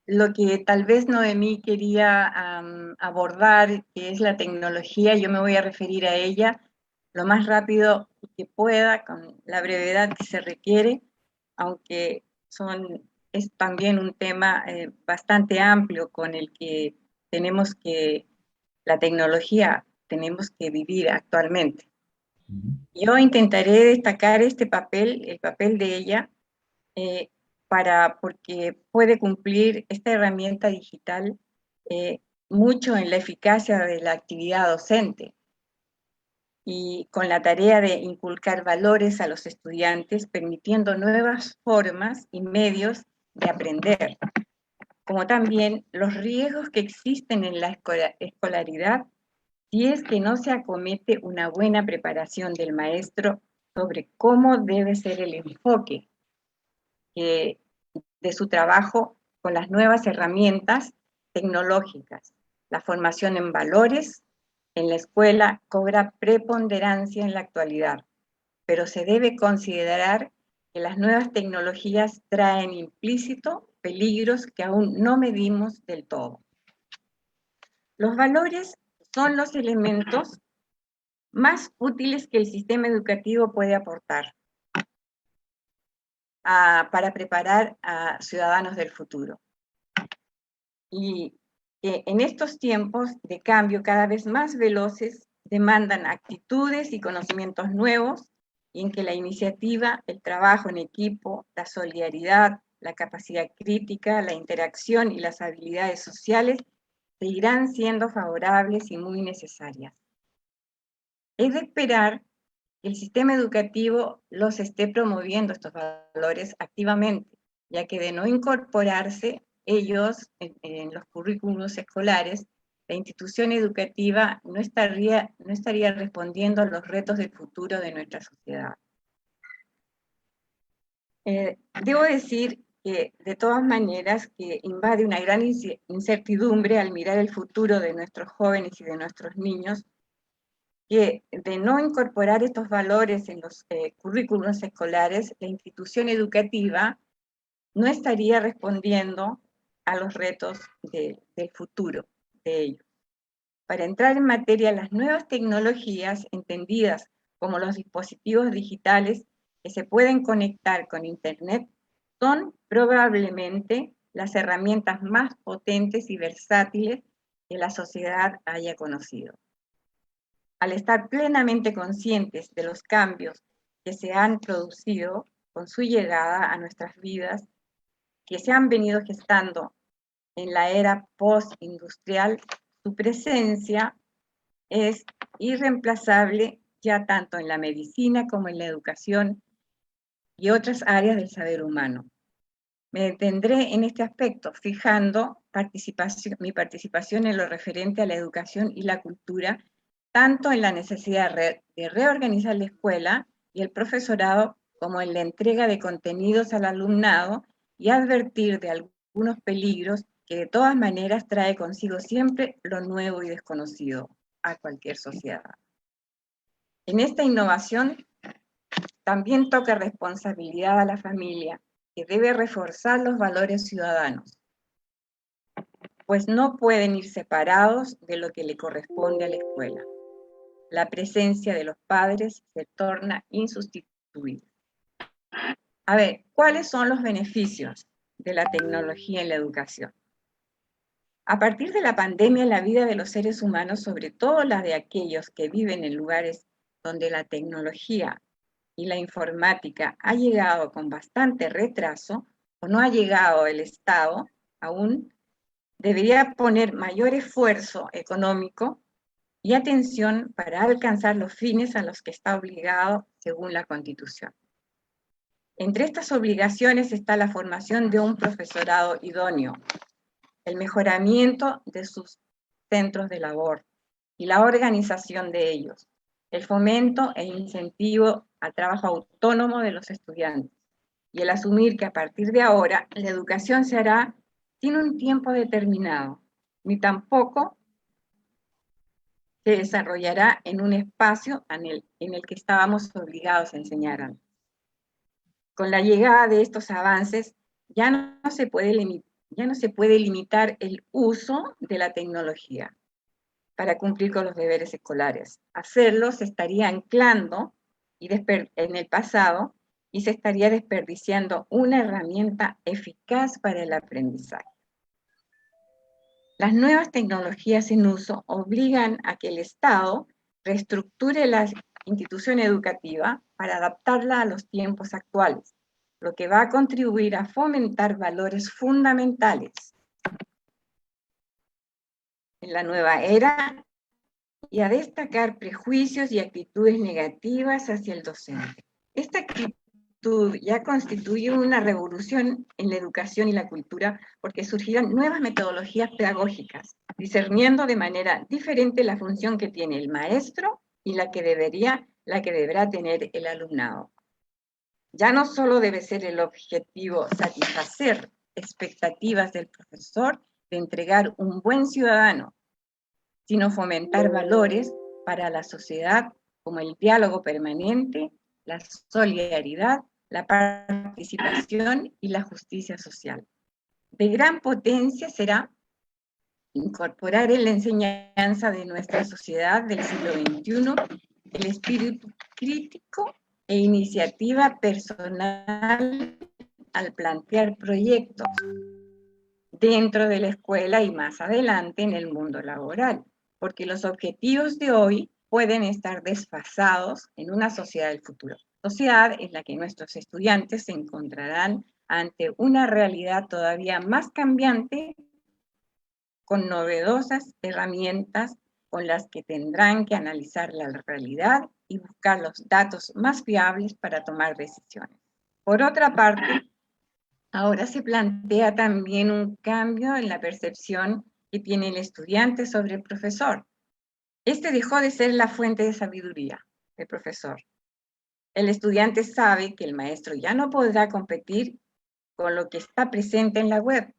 lo que tal vez Noemí quería abordar, que es la tecnología, yo me voy a referir a ella lo más rápido que pueda, con la brevedad que se requiere, aunque es también un tema bastante amplio con el que la tecnología tenemos que vivir actualmente. Yo intentaré destacar este papel, el papel de ella, porque puede cumplir esta herramienta digital mucho en la eficacia de la actividad docente y con la tarea de inculcar valores a los estudiantes, permitiendo nuevas formas y medios de aprender, como también los riesgos que existen en la escolaridad si es que no se acomete una buena preparación del maestro sobre cómo debe ser el enfoque de su trabajo con las nuevas herramientas tecnológicas. La formación en valores en la escuela cobra preponderancia en la actualidad, pero se debe considerar que las nuevas tecnologías traen implícito peligros que aún no medimos del todo. Los valores son los elementos más útiles que el sistema educativo puede aportar para preparar a ciudadanos del futuro. Y que en estos tiempos de cambio cada vez más veloces demandan actitudes y conocimientos nuevos y en que la iniciativa, el trabajo en equipo, la solidaridad, la capacidad crítica, la interacción y las habilidades sociales seguirán siendo favorables y muy necesarias. Es de esperar que el sistema educativo los esté promoviendo estos valores activamente, ya que de no incorporarse ellos en los currículos escolares, la institución educativa no estaría respondiendo a los retos del futuro de nuestra sociedad. Debo decir que de todas maneras que invade una gran incertidumbre al mirar el futuro de nuestros jóvenes y de nuestros niños, que de no incorporar estos valores en los currículos escolares, la institución educativa no estaría respondiendo a los retos del futuro de ellos. Para entrar en materia, las nuevas tecnologías, entendidas como los dispositivos digitales que se pueden conectar con Internet, son probablemente las herramientas más potentes y versátiles que la sociedad haya conocido. Al estar plenamente conscientes de los cambios que se han producido con su llegada a nuestras vidas, que se han venido gestando en la era postindustrial, su presencia es irreemplazable ya tanto en la medicina como en la educación y otras áreas del saber humano. Me detendré en este aspecto, fijando mi participación en lo referente a la educación y la cultura, tanto en la necesidad de reorganizar la escuela y el profesorado, como en la entrega de contenidos al alumnado y advertir de algunos peligros que de todas maneras trae consigo siempre lo nuevo y desconocido a cualquier sociedad. En esta innovación también toca responsabilidad a la familia, que debe reforzar los valores ciudadanos, pues no pueden ir separados de lo que le corresponde a la escuela. La presencia de los padres se torna insustituible. A ver, ¿cuáles son los beneficios de la tecnología en la educación? A partir de la pandemia, la vida de los seres humanos, sobre todo la de aquellos que viven en lugares donde la tecnología y la informática ha llegado con bastante retraso, o no ha llegado el Estado aún, debería poner mayor esfuerzo económico y atención para alcanzar los fines a los que está obligado según la Constitución. Entre estas obligaciones está la formación de un profesorado idóneo, el mejoramiento de sus centros de labor y la organización de ellos, el fomento e incentivo al trabajo autónomo de los estudiantes y el asumir que a partir de ahora la educación se hará sin un tiempo determinado, ni tampoco se desarrollará en un espacio en el que estábamos obligados a enseñar antes. Con la llegada de estos avances ya no se puede limitar el uso de la tecnología para cumplir con los deberes escolares. Hacerlo se estaría anclando en el pasado y se estaría desperdiciando una herramienta eficaz para el aprendizaje. Las nuevas tecnologías en uso obligan a que el Estado reestructure la institución educativa para adaptarla a los tiempos actuales, lo que va a contribuir a fomentar valores fundamentales en la nueva era y a destacar prejuicios y actitudes negativas hacia el docente. Esta actitud ya constituye una revolución en la educación y la cultura porque surgirán nuevas metodologías pedagógicas, discerniendo de manera diferente la función que tiene el maestro y la que deberá tener el alumnado. Ya no solo debe ser el objetivo satisfacer expectativas del profesor de entregar un buen ciudadano, sino fomentar valores para la sociedad como el diálogo permanente, la solidaridad, la participación y la justicia social. De gran potencia será incorporar en la enseñanza de nuestra sociedad del siglo XXI el espíritu crítico e iniciativa personal al plantear proyectos dentro de la escuela y más adelante en el mundo laboral, porque los objetivos de hoy pueden estar desfasados en una sociedad del futuro, sociedad en la que nuestros estudiantes se encontrarán ante una realidad todavía más cambiante, con novedosas herramientas con las que tendrán que analizar la realidad y buscar los datos más fiables para tomar decisiones. Por otra parte, ahora se plantea también un cambio en la percepción que tiene el estudiante sobre el profesor. Este dejó de ser la fuente de sabiduría del profesor. El estudiante sabe que el maestro ya no podrá competir con lo que está presente en la web,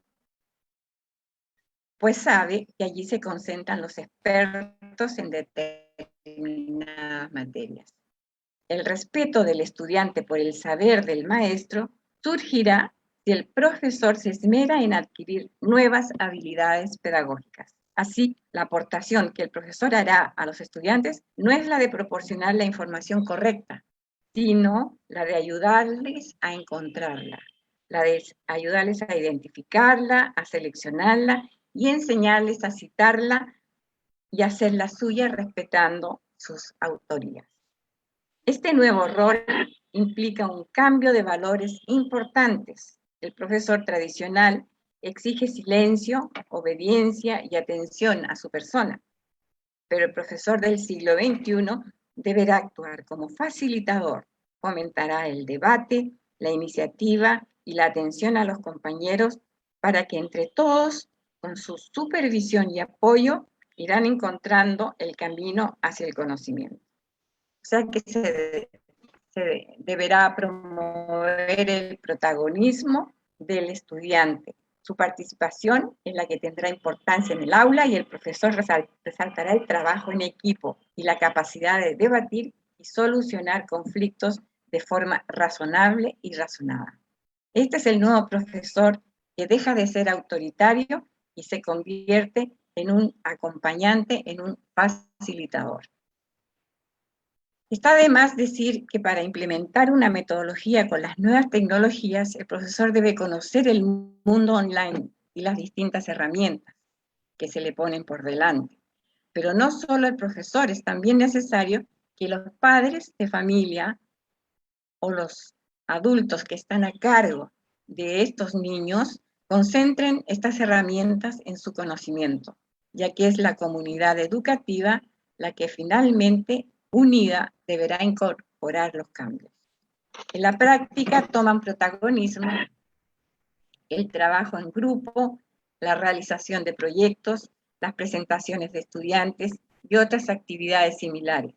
pues sabe que allí se concentran los expertos en determinadas materias. El respeto del estudiante por el saber del maestro surgirá si el profesor se esmera en adquirir nuevas habilidades pedagógicas. Así, la aportación que el profesor hará a los estudiantes no es la de proporcionar la información correcta, sino la de ayudarles a encontrarla, la de ayudarles a identificarla, a seleccionarla y enseñarles a citarla y a hacerla suya respetando sus autorías. Este nuevo rol implica un cambio de valores importantes. El profesor tradicional exige silencio, obediencia y atención a su persona, pero el profesor del siglo XXI deberá actuar como facilitador, fomentará el debate, la iniciativa y la atención a los compañeros para que entre todos, con su supervisión y apoyo, irán encontrando el camino hacia el conocimiento. O sea que se deberá promover el protagonismo del estudiante. Su participación es la que tendrá importancia en el aula y el profesor resaltará el trabajo en equipo y la capacidad de debatir y solucionar conflictos de forma razonable y razonada. Este es el nuevo profesor que deja de ser autoritario y se convierte en un acompañante, en un facilitador. Está de más decir que para implementar una metodología con las nuevas tecnologías, el profesor debe conocer el mundo online y las distintas herramientas que se le ponen por delante. Pero no solo el profesor, es también necesario que los padres de familia o los adultos que están a cargo de estos niños concentren estas herramientas en su conocimiento, ya que es la comunidad educativa la que finalmente unida deberá incorporar los cambios. En la práctica toman protagonismo el trabajo en grupo, la realización de proyectos, las presentaciones de estudiantes y otras actividades similares.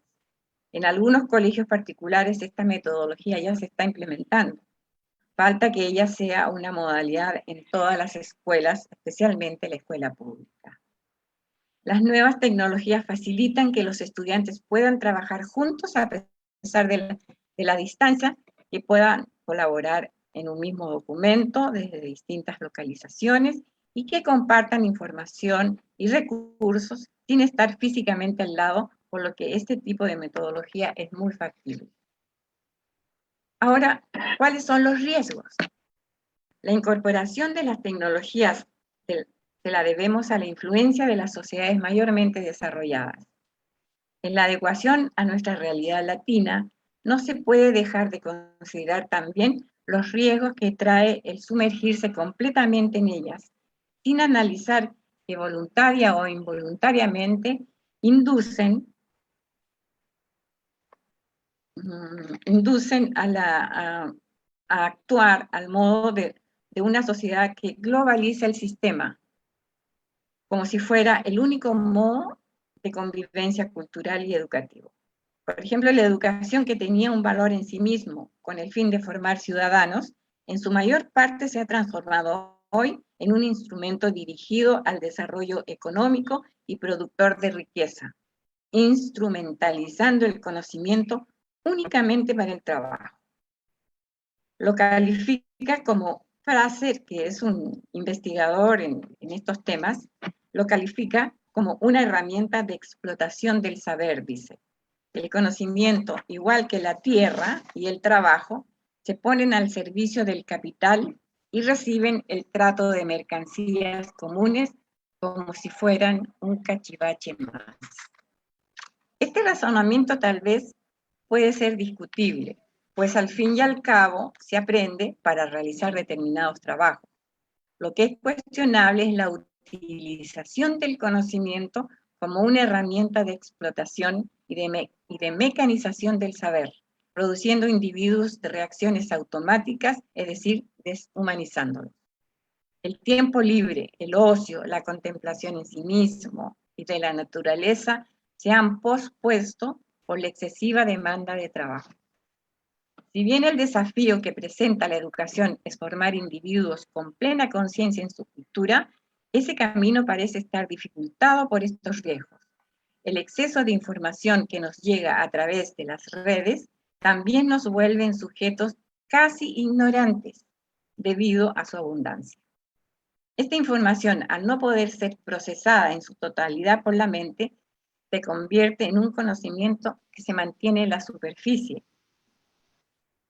En algunos colegios particulares esta metodología ya se está implementando. Falta que ella sea una modalidad en todas las escuelas, especialmente la escuela pública. Las nuevas tecnologías facilitan que los estudiantes puedan trabajar juntos a pesar de la distancia, que puedan colaborar en un mismo documento desde distintas localizaciones y que compartan información y recursos sin estar físicamente al lado, por lo que este tipo de metodología es muy factible. Ahora, ¿cuáles son los riesgos? La incorporación de las tecnologías se la debemos a la influencia de las sociedades mayormente desarrolladas. En la adecuación a nuestra realidad latina, no se puede dejar de considerar también los riesgos que trae el sumergirse completamente en ellas, sin analizar que voluntaria o involuntariamente inducen a actuar al modo de una sociedad que globaliza el sistema, como si fuera el único modo de convivencia cultural y educativo. Por ejemplo, la educación, que tenía un valor en sí mismo con el fin de formar ciudadanos, en su mayor parte se ha transformado hoy en un instrumento dirigido al desarrollo económico y productor de riqueza, instrumentalizando el conocimiento únicamente para el trabajo. Lo califica como Fraser, que es un investigador en estos temas, lo califica como una herramienta de explotación del saber, dice. El conocimiento, igual que la tierra y el trabajo, se ponen al servicio del capital y reciben el trato de mercancías comunes como si fueran un cachivache más. Este razonamiento tal vez puede ser discutible, pues al fin y al cabo se aprende para realizar determinados trabajos. Lo que es cuestionable es la utilización del conocimiento como una herramienta de explotación y de mecanización del saber, produciendo individuos de reacciones automáticas, es decir, deshumanizándolos. El tiempo libre, el ocio, la contemplación en sí mismo y de la naturaleza se han pospuesto por la excesiva demanda de trabajo. Si bien el desafío que presenta la educación es formar individuos con plena conciencia en su cultura, ese camino parece estar dificultado por estos riesgos. El exceso de información que nos llega a través de las redes también nos vuelven sujetos casi ignorantes debido a su abundancia. Esta información, al no poder ser procesada en su totalidad por la mente, se convierte en un conocimiento que se mantiene en la superficie,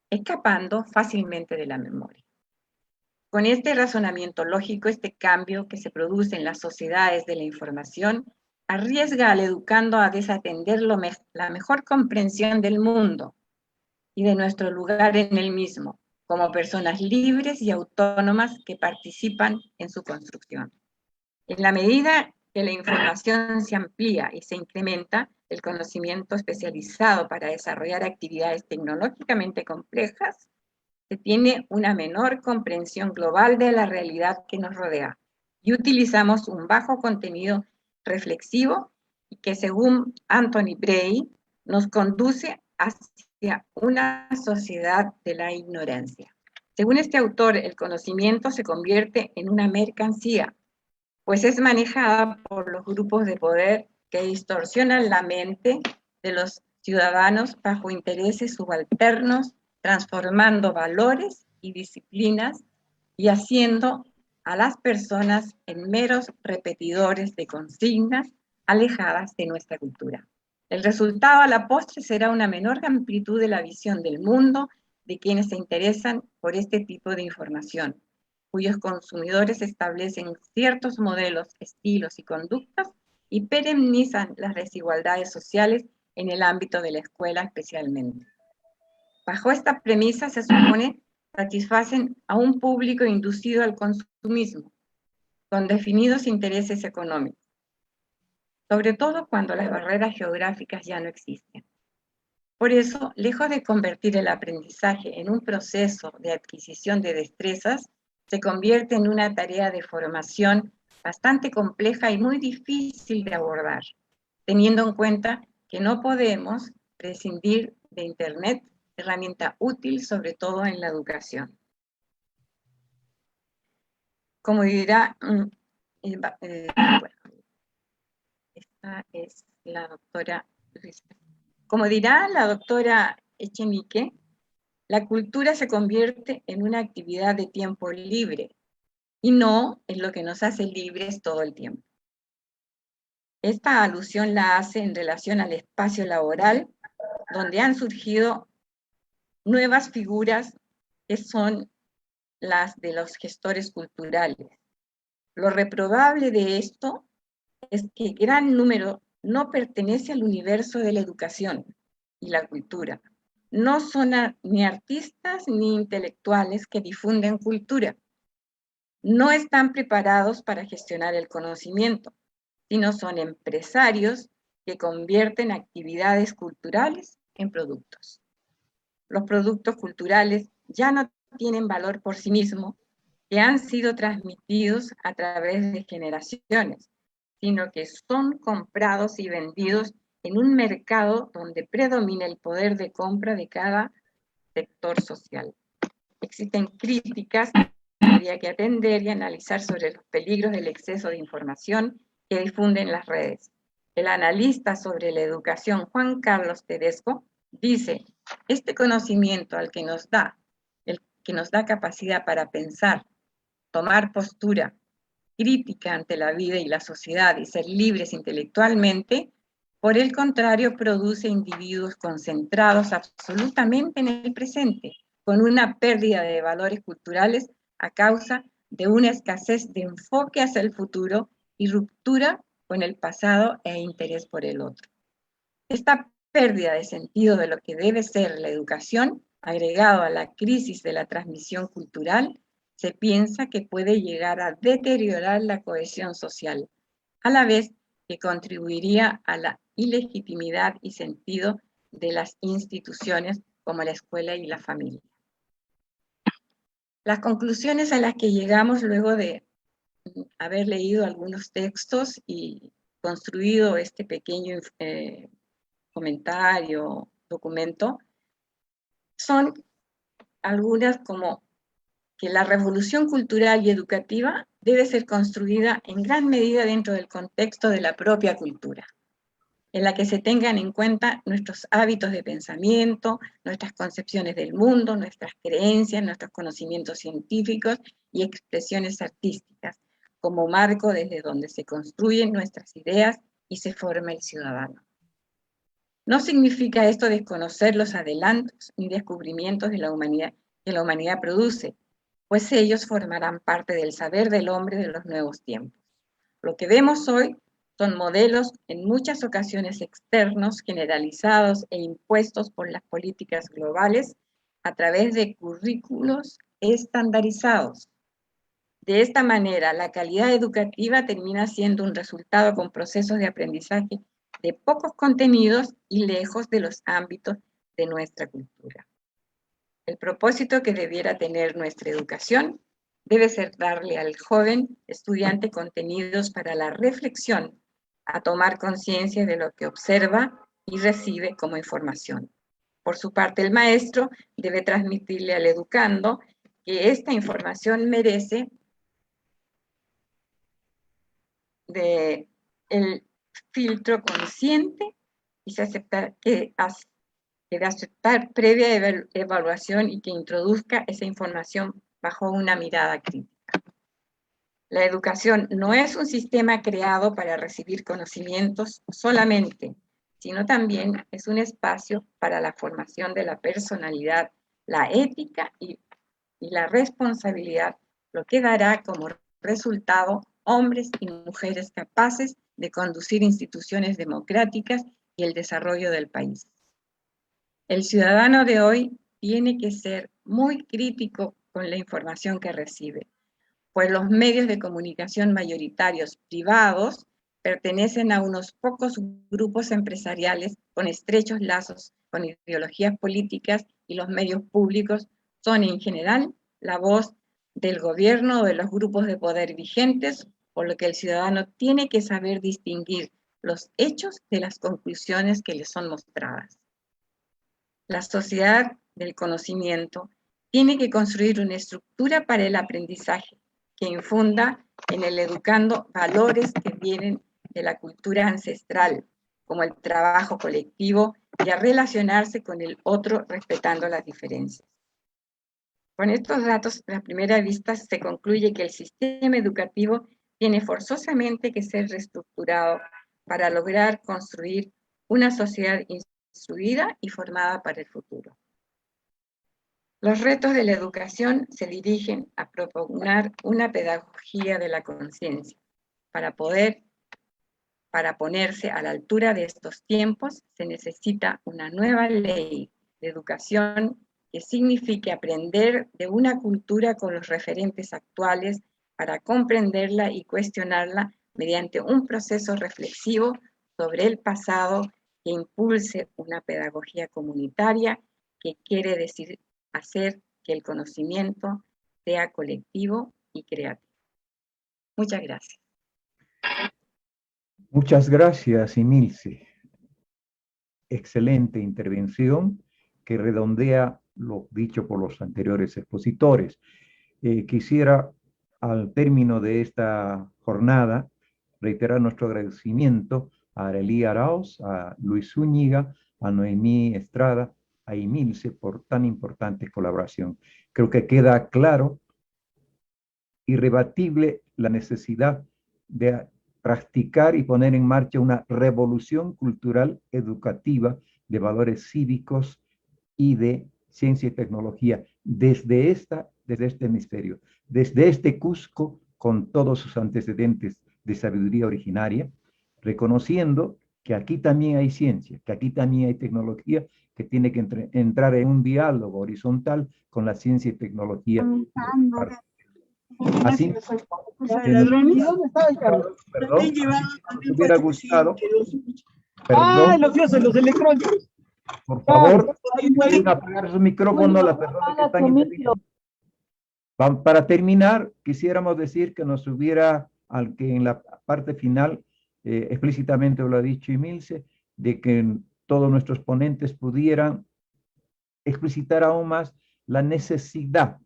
escapando fácilmente de la memoria. Con este razonamiento lógico, este cambio que se produce en las sociedades de la información arriesga al educando a desatender la mejor comprensión del mundo y de nuestro lugar en el mismo, como personas libres y autónomas que participan en su construcción. En la medida que la información se amplía y se incrementa, el conocimiento especializado para desarrollar actividades tecnológicamente complejas, se tiene una menor comprensión global de la realidad que nos rodea y utilizamos un bajo contenido reflexivo y que, según Anthony Bray, nos conduce hacia una sociedad de la ignorancia. Según este autor, el conocimiento se convierte en una mercancía, pues es manejada por los grupos de poder que distorsionan la mente de los ciudadanos bajo intereses subalternos, transformando valores y disciplinas y haciendo a las personas en meros repetidores de consignas alejadas de nuestra cultura. El resultado a la postre será una menor amplitud de la visión del mundo de quienes se interesan por este tipo de información, cuyos consumidores establecen ciertos modelos, estilos y conductas y perennizan las desigualdades sociales en el ámbito de la escuela especialmente. Bajo esta premisa se supone satisfacen a un público inducido al consumismo, con definidos intereses económicos, sobre todo cuando las barreras geográficas ya no existen. Por eso, lejos de convertir el aprendizaje en un proceso de adquisición de destrezas, se convierte en una tarea de formación bastante compleja y muy difícil de abordar, teniendo en cuenta que no podemos prescindir de Internet, herramienta útil sobre todo en la educación. Como dirá, esta es la doctora Luisa. Como dirá la doctora Echenique, la cultura se convierte en una actividad de tiempo libre y no en lo que nos hace libres todo el tiempo. Esta alusión la hace en relación al espacio laboral, donde han surgido nuevas figuras que son las de los gestores culturales. Lo reprobable de esto es que gran número no pertenece al universo de la educación y la cultura. No son ni artistas ni intelectuales que difunden cultura. No están preparados para gestionar el conocimiento, sino son empresarios que convierten actividades culturales en productos. Los productos culturales ya no tienen valor por sí mismos, que han sido transmitidos a través de generaciones, sino que son comprados y vendidos en un mercado donde predomina el poder de compra de cada sector social. Existen críticas que habría que atender y analizar sobre los peligros del exceso de información que difunden las redes. El analista sobre la educación Juan Carlos Tedesco dice: este conocimiento el que nos da capacidad para pensar, tomar postura crítica ante la vida y la sociedad y ser libres intelectualmente, por el contrario, produce individuos concentrados absolutamente en el presente, con una pérdida de valores culturales a causa de una escasez de enfoque hacia el futuro y ruptura con el pasado e interés por el otro. Esta pérdida de sentido de lo que debe ser la educación, agregado a la crisis de la transmisión cultural, se piensa que puede llegar a deteriorar la cohesión social, a la vez que contribuiría a la ilegitimidad y sentido de las instituciones como la escuela y la familia. Las conclusiones a las que llegamos luego de haber leído algunos textos y construido este pequeño comentario, documento, son algunas como que la revolución cultural y educativa debe ser construida en gran medida dentro del contexto de la propia cultura, en la que se tengan en cuenta nuestros hábitos de pensamiento, nuestras concepciones del mundo, nuestras creencias, nuestros conocimientos científicos y expresiones artísticas, como marco desde donde se construyen nuestras ideas y se forma el ciudadano. No significa esto desconocer los adelantos ni descubrimientos de la humanidad que la humanidad produce, pues ellos formarán parte del saber del hombre de los nuevos tiempos. Lo que vemos hoy son modelos en muchas ocasiones externos, generalizados e impuestos por las políticas globales a través de currículos estandarizados. De esta manera, la calidad educativa termina siendo un resultado con procesos de aprendizaje de pocos contenidos y lejos de los ámbitos de nuestra cultura. El propósito que debiera tener nuestra educación debe ser darle al joven estudiante contenidos para la reflexión, a tomar conciencia de lo que observa y recibe como información. Por su parte, el maestro debe transmitirle al educando que esta información merece el filtro consciente y se acepta que debe aceptar previa evaluación y que introduzca esa información bajo una mirada crítica. La educación no es un sistema creado para recibir conocimientos solamente, sino también es un espacio para la formación de la personalidad, la ética y la responsabilidad, lo que dará como resultado hombres y mujeres capaces de conducir instituciones democráticas y el desarrollo del país. El ciudadano de hoy tiene que ser muy crítico con la información que recibe, pues los medios de comunicación mayoritarios privados pertenecen a unos pocos grupos empresariales con estrechos lazos con ideologías políticas y los medios públicos son en general la voz del gobierno o de los grupos de poder vigentes, por lo que el ciudadano tiene que saber distinguir los hechos de las conclusiones que le son mostradas. La sociedad del conocimiento tiene que construir una estructura para el aprendizaje que infunda en el educando valores que vienen de la cultura ancestral, como el trabajo colectivo y a relacionarse con el otro respetando las diferencias. Con estos datos, a primera vista, se concluye que el sistema educativo tiene forzosamente que ser reestructurado para lograr construir una sociedad instruida y formada para el futuro. Los retos de la educación se dirigen a propugnar una pedagogía de la conciencia. Para ponerse a la altura de estos tiempos, se necesita una nueva ley de educación que signifique aprender de una cultura con los referentes actuales para comprenderla y cuestionarla mediante un proceso reflexivo sobre el pasado que impulse una pedagogía comunitaria que quiere decir hacer que el conocimiento sea colectivo y creativo. Muchas gracias. Muchas gracias, Emilce. Excelente intervención que redondea lo dicho por los anteriores expositores. Quisiera, al término de esta jornada, reiterar nuestro agradecimiento a Arely Arauz, a Luis Zúñiga, a Noemí Estrada, a Emilce por tan importante colaboración. Creo que queda claro, irrebatible, la necesidad de practicar y poner en marcha una revolución cultural educativa de valores cívicos y de ciencia y tecnología desde este hemisferio, desde este Cusco con todos sus antecedentes de sabiduría originaria, reconociendo que aquí también hay ciencia, que aquí también hay tecnología, que tiene que entrar en un diálogo horizontal con la ciencia y tecnología. Así, perdón, me hubiera gustado, perdón, los electrónicos. por favor, pueden apagar su micrófono las personas que están interviniendo. Para terminar, quisiéramos decir que nos hubiera, al que en la parte final, explícitamente lo ha dicho Emilce, de que todos nuestros ponentes pudieran explicitar aún más la necesidad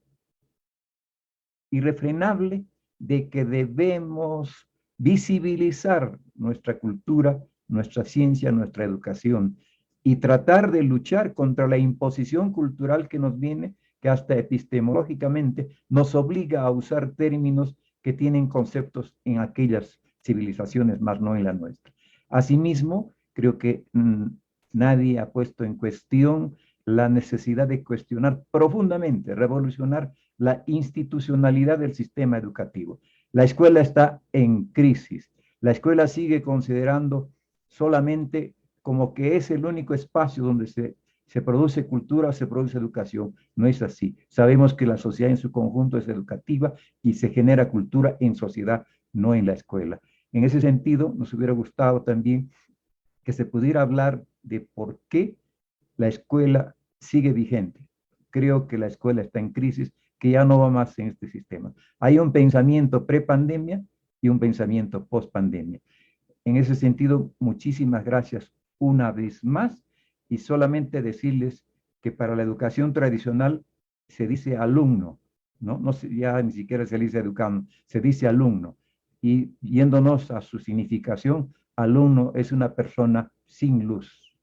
irrefrenable de que debemos visibilizar nuestra cultura, nuestra ciencia, nuestra educación y tratar de luchar contra la imposición cultural que nos viene, que hasta epistemológicamente nos obliga a usar términos que tienen conceptos en aquellas civilizaciones, más no en la nuestra. Asimismo, creo que nadie ha puesto en cuestión la necesidad de cuestionar profundamente, revolucionar la institucionalidad del sistema educativo. La escuela está en crisis. La escuela sigue considerando solamente como que es el único espacio donde se produce cultura, se produce educación. No es así. Sabemos que la sociedad en su conjunto es educativa y se genera cultura en sociedad, no en la escuela. En ese sentido, nos hubiera gustado también que se pudiera hablar de por qué la escuela sigue vigente. Creo que la escuela está en crisis, que ya no va más en este sistema. Hay un pensamiento pre-pandemia y un pensamiento post-pandemia. En ese sentido, muchísimas gracias una vez más y solamente decirles que para la educación tradicional se dice alumno, ¿no? No ya ni siquiera se dice educando, se dice alumno. Y yéndonos a su significación, alumno es una persona sin luz.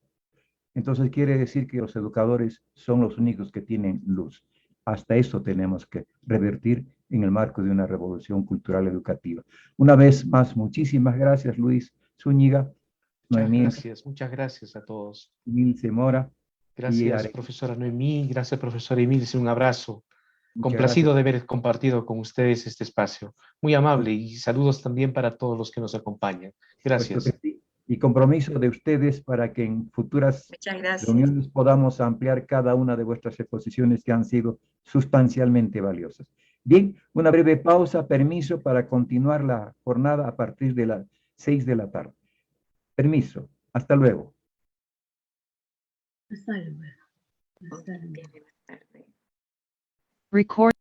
Entonces quiere decir que los educadores son los únicos que tienen luz. Hasta eso tenemos que revertir en el marco de una revolución cultural educativa. Una vez más, muchísimas gracias, Luis Zúñiga, Noemí. Muchas gracias a todos. Emilce Mora. Gracias, profesora Noemí, gracias, profesora Emilce, un abrazo. Muchas Complacido gracias. de haber compartido con ustedes este espacio. Muy amable y saludos también para todos los que nos acompañan. Gracias. Puesto que sí. Y compromiso de ustedes para que en futuras Gracias. reuniones podamos ampliar cada una de vuestras exposiciones que han sido sustancialmente valiosas. Bien, una breve pausa, permiso para continuar la jornada a partir de las 6 de la tarde. Permiso, hasta luego. Hasta luego. Hasta luego. Record